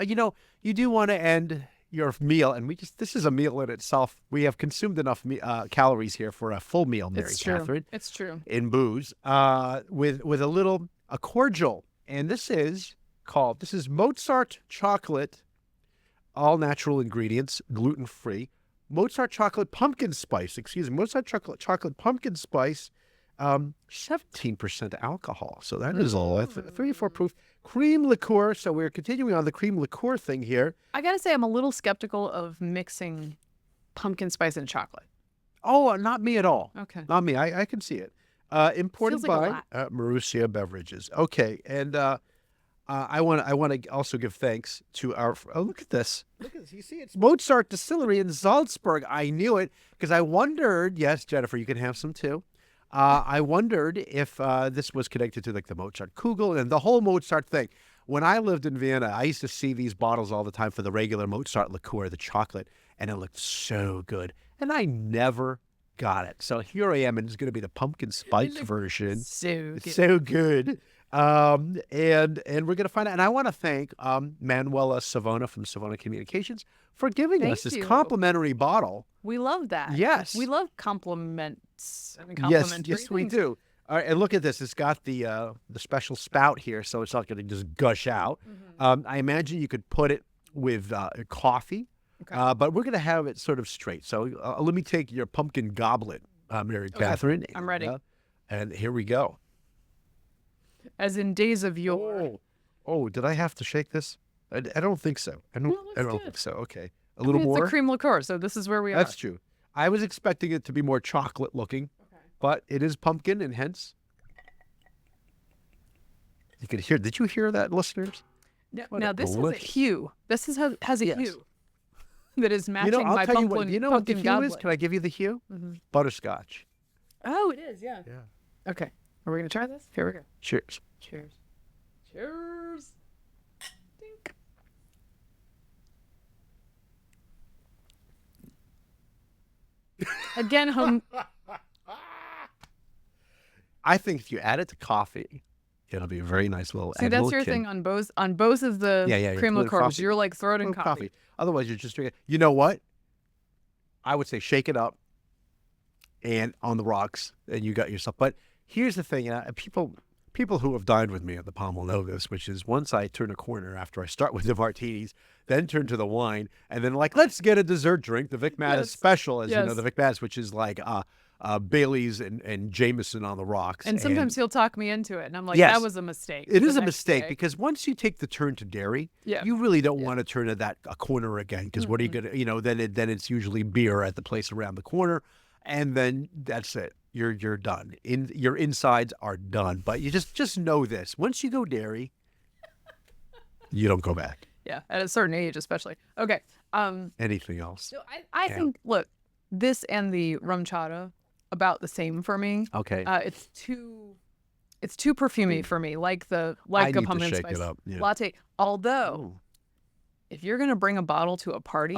you do want to end your meal, and this is a meal in itself. We have consumed enough calories here for a full meal, Mary It's true. Catherine, It's true. in booze, with a cordial, and this is Mozart chocolate, all natural ingredients, gluten free. Mozart chocolate pumpkin spice. Excuse me, Mozart chocolate pumpkin spice. 17% alcohol. So that is all. 3 or 4 proof. Cream liqueur. So we're continuing on the cream liqueur thing here. I gotta say, I'm a little skeptical of mixing pumpkin spice and chocolate. Oh, not me at all. Okay. Not me. I can see it. Imported Feels like a by lot. Marussia Beverages. Okay, and I want to also give thanks to our. Oh, look at this. Look at this. You see, it's Mozart Distillery in Salzburg. I knew it because I wondered. Yes, Jennifer, you can have some too. I wondered if this was connected to like the Mozart Kugel and the whole Mozart thing. When I lived in Vienna, I used to see these bottles all the time for the regular Mozart liqueur, the chocolate, and it looked so good. And I never got it. So here I am, and it's going to be the pumpkin spice version. So It's good. so good. And we're going to find out. And I want to thank Manuela Savona from Savona Communications for giving us Thank this you. complimentary bottle. We love that. Yes. We love compliments. I mean, Yes, complimentary yes, we things. do. All right, and look at this. It's got the special spout here, so it's not going to just gush out. I imagine you could put it with coffee, Okay. but we're going to have it sort of straight. So let me take your pumpkin goblet, Mary Catherine. I'm ready. And here we go. As in days of yore. Oh, did I have to shake this? I don't think so. I don't good. think so. Okay, a I little mean, more. It's a cream liqueur, so this is where we are. That's true. I was expecting it to be more chocolate looking, but it is pumpkin, and hence you could hear. Did you hear that, listeners? What Now a this has a delicious- hue. This has a Yes. hue that is matching I'll my tell you pumpkin, what. You know what the pumpkin hue goblet. is? Can I give you the hue? Butterscotch. Oh, it is. Yeah. Yeah. Okay. Are we gonna try this? Here we go. Cheers. Cheers. Cheers. Dink. Again, home. I think if you add it to coffee, it'll be a very nice little. See, add a that's little your kick. thing on both of the Yeah, cream little liqueurs. coffee. You're like throw it in Little coffee. Otherwise, you're just drinking. You know what? I would say shake it up, and on the rocks, and you got yourself. But here's the thing: people who have dined with me at the Palm will know this, which is once I turn a corner after I start with the martinis, then turn to the wine, and then like let's get a dessert drink, the Vic Mattis Yes. special, as you know, Yes. the Vic Mattis, which is like Bailey's and Jameson on the rocks. And sometimes he'll talk me into it, and I'm like, Yes. that was a mistake. It is the a next mistake day. because once you take the turn to dairy, Yeah. you really don't want to turn to a corner again because what are you gonna, then it's usually beer at the place around the corner, and then that's it. You're done. Your insides are done. But you just know this: once you go dairy, you don't go back. Yeah, at a certain age, especially. Okay. Anything else? So I think look, this and the rum chata about the same for me. Okay. It's too perfumey for me, like I a need to pumpkin shake spice it up, yeah. latte. Although, Oh. if you're gonna bring a bottle to a party,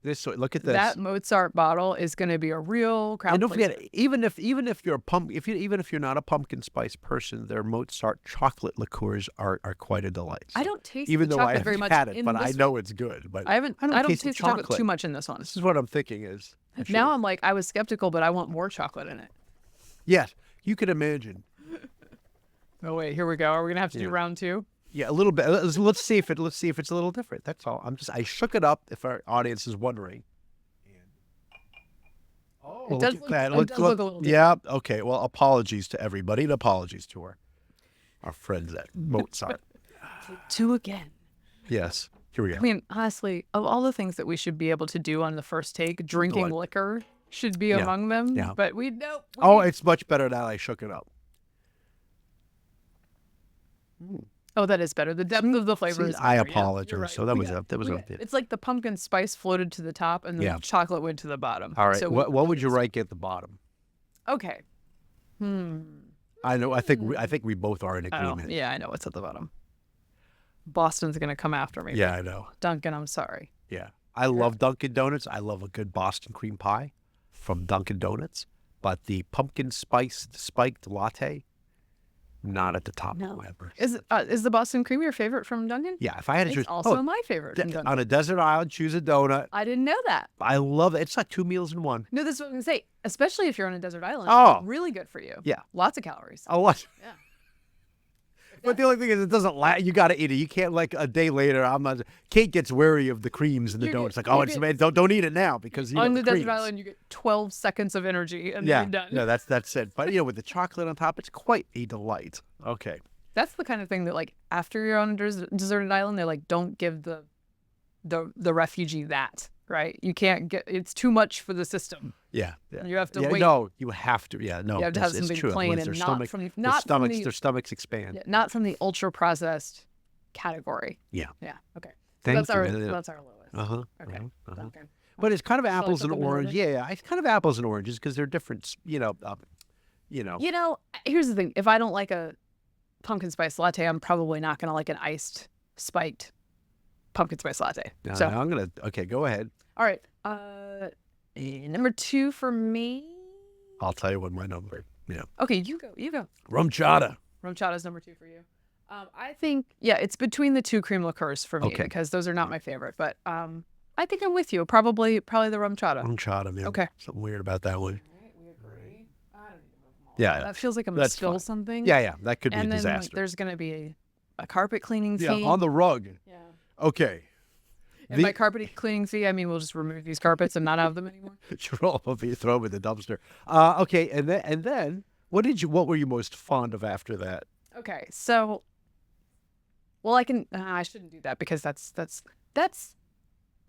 Look at this. that Mozart bottle is gonna be a real crowd And don't pleaser. forget, even if you're even if you're not a pumpkin spice person, their Mozart chocolate liqueurs are quite a delight. I don't taste even the though I chocolate very haven't much had it, in but I this know one. it's good. But I don't taste the chocolate too much in this one. This is what I'm thinking is. Now I'm like, I was skeptical, but I want more chocolate in it. Yes, you can imagine. Oh wait, here we go. Are we gonna have to do Yeah. round 2? Yeah, a little bit. Let's see if it's a little different. That's all. I shook it up. If our audience is wondering. Oh, It does look- it does look a little Yeah. Okay. Well, apologies to everybody, and apologies to our friends at Mozart. 2 again. Yes. Here we go. I mean, honestly, of all the things that we should be able to do on the first take, drinking What? liquor should be Yeah. among them. Yeah. But we know. Oh, it's much better now I shook it up. Oh, that is better. The depth of the flavor See, is I better. Yeah, apologize. you're right. So that We was got- up. That was we up got- there. It's like the pumpkin spice floated to the top and the Yeah. chocolate went to the bottom. All right. So What would you rank at the bottom? Okay. I know. I think we both are in agreement. Yeah, I know what's at the bottom. Boston's going to come after me. Yeah, I know. Dunkin', I'm sorry. Yeah. I love Dunkin' Donuts. I love a good Boston cream pie from Dunkin' Donuts. But the pumpkin spiked latte, not at the top of my list. Is the Boston cream your favorite from Dunkin'? Yeah, if I had to choose. It's also my favorite from Dunkin'. On a desert island, choose a donut. I didn't know that. I love it. It's like 2 meals in one. No, this is what I'm going to say. Especially if you're on a desert island. Oh. Really good for you. Yeah. Lots of calories. A lot. Yeah. But the only thing is, it doesn't last. You got to eat it. You can't like a day later. Kate gets wary of the creams and the donuts. Like, don't eat it now because on the desert creams. island you get 12 seconds of energy and Yeah, then you're done. no, that's it. But with the chocolate on top, it's quite a delight. Okay. That's the kind of thing that like after you're on a deserted island, they're like, don't give the refugee that. Right? You can't it's too much for the system. Yeah. You have to wait. No, you have to. Yeah, no. You have to have something plain and their stomachs expand. Yeah, not from the ultra processed category. Yeah. Yeah. Okay. Thank so you. that's our lowest. Okay. Okay. But it's kind of apples and something oranges. Yeah, it's kind of apples and oranges because they're different. Here's the thing. If I don't like a pumpkin spice latte, I'm probably not gonna like an iced spiked pumpkin spice latte. So I'm gonna. Okay, go ahead. All right. Number 2 for me. I'll tell you what my number. Yeah. Okay, you go. Rum chata. Rum chata is number 2 for you. I think it's between the 2 cream liqueurs for me because those are not my favorite. But I think I'm with you. Probably the rum chata. Rum chata, man. Okay. Something weird about that one. All right, we agree. I don't need to move them all. Yeah. That feels like I'm gonna spill something. Yeah. That could be a and then disaster. there's gonna be a carpet cleaning fee. Yeah, on the rug. Yeah. Okay. And by carpet cleaning fee, I mean we'll just remove these carpets and not have them anymore. Throw them in the dumpster. Okay, and then what were you most fond of after that? Okay, so I shouldn't do that because that's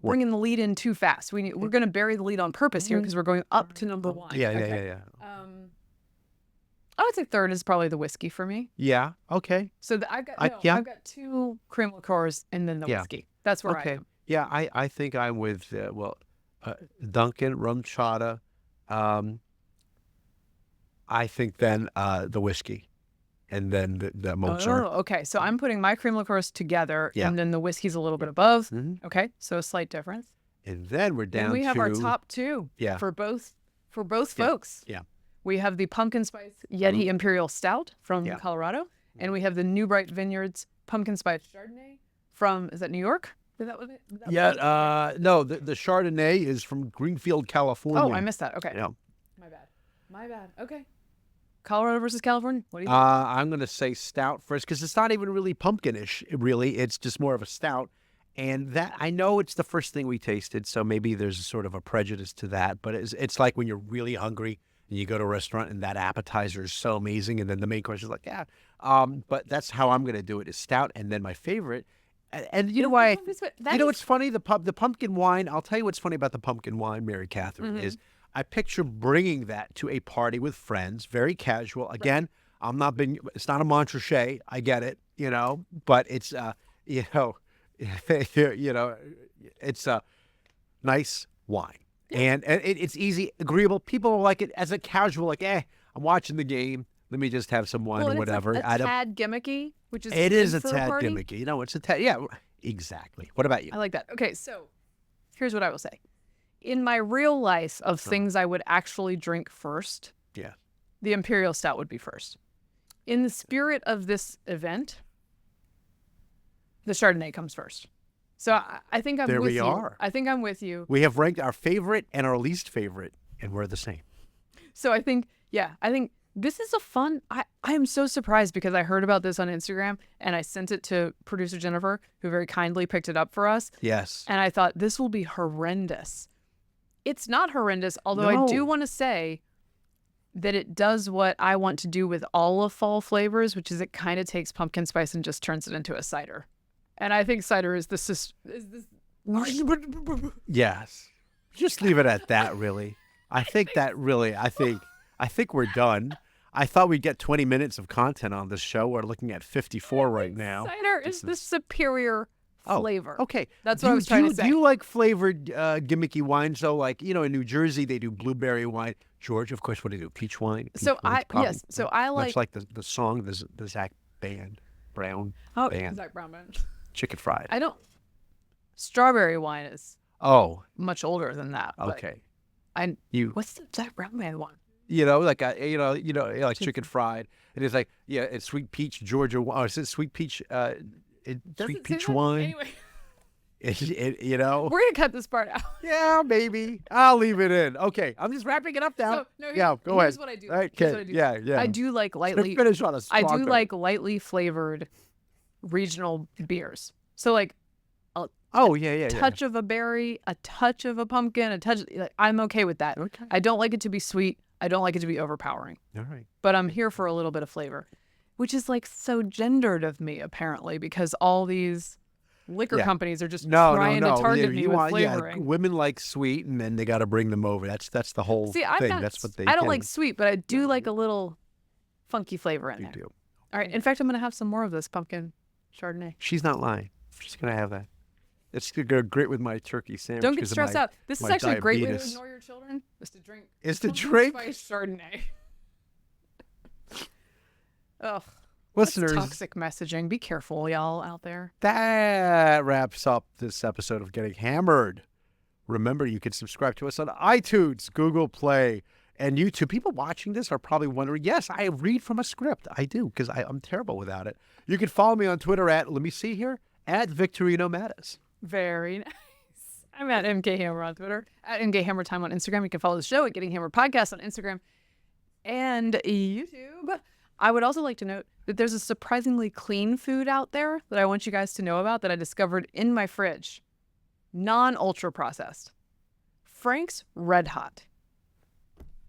bringing the lead in too fast. We're going to bury the lead on purpose here because we're going up to number 1. Yeah. I would say third is probably the whiskey for me. Yeah. Okay. So I've got 2 cream liqueurs and then the whiskey. That's where I am. Yeah, I think I'm with Dunkin', rum chata. I think then the whiskey, and then the Mozart. Oh, okay. So I'm putting my cream liqueurs together, and then the whiskey's a little bit above. Mm-hmm. Okay, so a slight difference. And then we're down. And we have to our top 2. Yeah. For both folks. Yeah. We have the pumpkin spice Yeti Imperial Stout from Colorado, and we have the New Bright Vineyards pumpkin spice Chardonnay from is that New York? Is that what it? No, the Chardonnay is from Greenfield, California. Oh, I missed that. Okay. Yeah. My bad. Okay. Colorado versus California. What do you think? I'm going to say stout first because it's not even really pumpkinish, really. It's just more of a stout. And that I know it's the first thing we tasted, so maybe there's sort of a prejudice to that. But it's like when you're really hungry and you go to a restaurant and that appetizer is so amazing, and then the main course is like, yeah. But that's how I'm going to do it is stout. And then my favorite. And you know why? What's funny? The pumpkin wine. I'll tell you what's funny about the pumpkin wine, Mary Catherine, is I picture bringing that to a party with friends, very casual. Again, it's not a Montrachet. I get it, but it's it's a nice wine, and it's easy, agreeable. People like it as a casual, like, I'm watching the game. Let me just have some wine or whatever. It's a tad gimmicky, which is it is a tad gimmicky. It's a tad. Yeah, exactly. What about you? I like that. Okay, so here's what I will say. In my real life of things I would actually drink first, the Imperial Stout would be first. In the spirit of this event, the Chardonnay comes first. So I think I'm with you. There we are. I think I'm with you. We have ranked our favorite and our least favorite, and we're the same. So I think this is a fun. I am so surprised because I heard about this on Instagram and I sent it to producer Jennifer, who very kindly picked it up for us. Yes. And I thought this will be horrendous. It's not horrendous, although I do want to say that it does what I want to do with all of fall flavors, which is it kind of takes pumpkin spice and just turns it into a cider. And I think cider is this. Yes. Just leave it at that, really. I think we're done. I thought we'd get 20 minutes of content on this show. We're looking at 54 right now. Cider is the superior flavor. Okay. That's what I was trying to say. Do you like flavored gimmicky wines though? Like, in New Jersey they do blueberry wine. Georgia, of course, what do they do? Peach wine. Peach wine's probably So I like much like the song the Zach Brown band. Zach Brown band. Chicken fried. I don't. Strawberry wine is much older than that. Okay. What's the Zach Brown band one? Like chicken fried. It is like it's sweet peach Georgia. Or is it sweet peach? Sweet peach wine. Anyway. We're gonna cut this part out. Yeah, maybe I'll leave it in. Okay, I'm just wrapping it up now. So, Go ahead. Here's what I do. All right, Here's what I do. Yeah. I do like lightly. Finish on a I strong do note. like lightly flavored regional beers. So like touch of a berry, a touch of a pumpkin, a touch. I'm okay with that. Okay. I don't like it to be sweet. I don't like it to be overpowering. All right. But I'm here for a little bit of flavor, which is like so gendered of me apparently because all these liquor companies are just trying to target me with flavoring. Yeah, women like sweet, and then they got to bring them over. That's the whole thing. That's what they. I don't like sweet, but I do like a little funky flavor in there. You do. All right. In fact, I'm gonna have some more of this pumpkin Chardonnay. She's not lying. She's gonna have that. It's gonna go great with my turkey sandwich. Don't get stressed out. This is actually a great way to ignore your children. Is to drink pumpkin spice Chardonnay. Oh. Listeners, that's toxic messaging. Be careful, y'all out there. That wraps up this episode of Getting Hammered. Remember, you can subscribe to us on iTunes, Google Play, and YouTube. People watching this are probably wondering, yes, I read from a script. I do, because I'm terrible without it. You can follow me on Twitter at Victorino Mattis. Very nice. I'm at MK Hammer on Twitter, at MK Hammer Time on Instagram. You can follow the show at Getting Hammered Podcast on Instagram and YouTube. I would also like to note that there's a surprisingly clean food out there that I want you guys to know about that I discovered in my fridge. Non-ultra processed. Frank's Red Hot.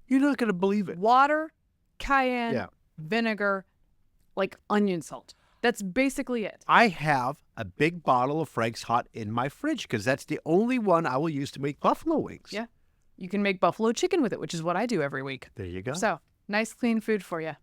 You're not going to believe it. Water, cayenne, vinegar, like onion salt. That's basically it. I have a big bottle of Frank's Hot in my fridge because that's the only one I will use to make buffalo wings. Yeah. You can make buffalo chicken with it, which is what I do every week. There you go. So, nice clean food for you.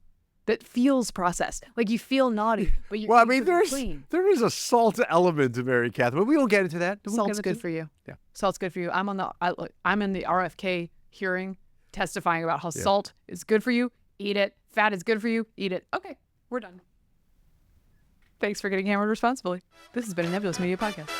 That feels processed. Like you feel naughty, but you're clean. There is a salt element to Mary Catherine. We won't get into that. Salt's good for you. Yeah. Salt's good for you. I'm in the RFK hearing testifying about how salt is good for you. Eat it. Fat is good for you. Eat it. Okay, we're done. Thanks for getting hammered responsibly. This has been a Nebulous Media Podcast.